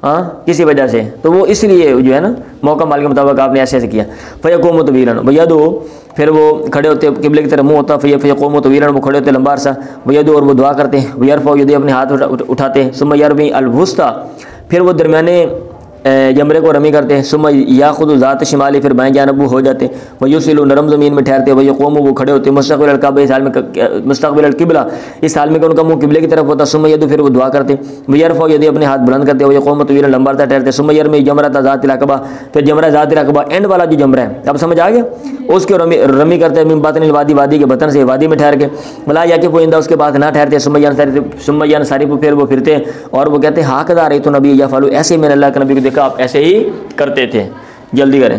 ہاں کسی وجہ سے، تو وہ اس لیے جو ہے نا موقع مال کے مطابق آپ نے ایسے ایسے کیا۔ فیقوم طویلا، ویدعو، پھر وہ کھڑے ہوتے، قبلے کی طرف منہ ہوتا، فیقوم طویلا، وہ کھڑے ہوتے لمبا عرصہ، ویدعو، اور وہ دعا کرتے، ویرفع یدیہ، اپنے ہاتھ اٹھاتے، ثم یرمی الوسطی، پھر وہ درمیانے جمرے کو رمی کرتے ہیں، ثم یاخذ ذات شمالی، پھر بائیں جانب وہ ہو جاتے، ویوصل، نرم زمین میں ٹھہرتے، ویقوم، وہ کھڑے ہوتے، مستقبل الکعبہ، اس حال میں مستقبل القبلہ، اس حال میں کہ ان کا منہ قبلے کی طرف ہوتا، ثم یدعو، پھر وہ دعا کرتے، ویرفع یدیہ، اپنے ہاتھ بلند کرتے، ویقوم طویلا، لمبا عرصہ ٹھہرتے، ثم یرمی جمرۃ ذات العقبہ، پھر جمرہ ذات العقبہ اینڈ والا جو جمرہ ہے، اب سمجھ آ گیا، اس کے رمی کرتے من باطن الوادی، وادی کے بطن سے، وادی میں ٹھہر کے، ولا یقف عندہ، اس کے بعد نہ ٹھہرتے، ثم ینصرف، پھر وہ پھرتے، اور وہ کہتے ہیں ہاکذا رأیت النبی یفعل، ایسے میں نے اللہ کے نبی کو دیکھا آپ ایسے ہی کرتے تھے۔ جلدی کریں،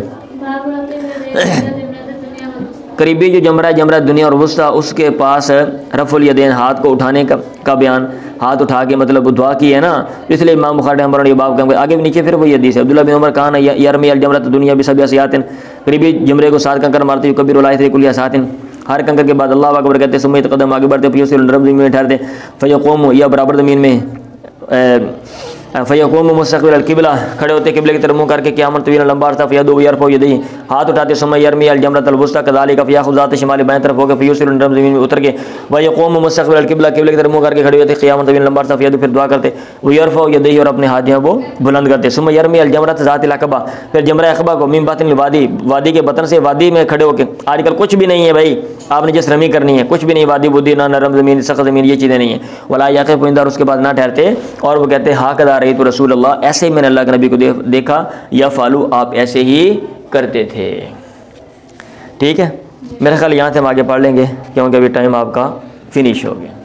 قریبی جو جمرہ جمرہ دنیا اور وسطیٰ، اس کے پاس رفع الیدین ہاتھ کو اٹھانے کا بیان، ہاتھ اٹھا کے مطلب دعا کی ہے نا، اس لیے امام بخاری رحمہ اللہ نے یہ باب کام آگے بھی نیچے پھر وہی حدیث ہے عبداللہ بن عمر کہا نا یرمی الجمرۃ دنیا بسبع سیات، قریبی جمرے کو 7 کنکر مارتے کبیر الایت کلیہ سات، ہر کنکر کے بعد اللہ اکبر کہتے سمیت قدم آگے بڑھتے پھر اسے نرم زمین میں ٹھہرتے، فیقوم یا برابر زمین میں، فیقوم مستقبل القبلہ کھڑے ہوتے قبلے کی طرف منہ کر کے قیامت طویل لمبا عرصہ، فیدو یرفع یدیہ ہاتھ اٹھاتے، ثم یرمی الجمرۃ الوسطیٰ کذالک فیاخذ ذات شمال بائیں طرف ہو کے فیوصل نرم زمین میں اتر کے، ویقوم مستقبل القبلہ قبلے کی طرف منہ کر کے کھڑے ہوتے قیامت طویل لمبا عرصہ، فیدو پھر دعا کرتے، ویرفع یدیہ اور اپنے ہاتھ جو ہیں وہ بلند کرتے، ثم یرمی الجمرۃ ذات العقبہ پھر جمرہ عقبہ کو من باطن الوادی وادی کے بطن سے وادی میں کھڑے ہو کے، آج کل کچھ بھی نہیں ہے بھائی، آپ نے جس رمی کرنی ہے کچھ بھی نہیں، وادی بودی نہ نرم زمین سخت زمین یہ چیزیں نہیں ہیں، ولا یقف عند، اور اس کے بعد نہ ٹھہرتے، اور وہ کہتے ہاکذا رأیت رسول اللہ، ایسے ہی میں نے اللہ کے نبی کو دیکھا، یا فالو آپ ایسے ہی کرتے تھے۔ ٹھیک ہے، میرے خیال یہاں سے ہم آگے پڑھ لیں گے کیونکہ ابھی ٹائم آپ کا فنش ہو گیا۔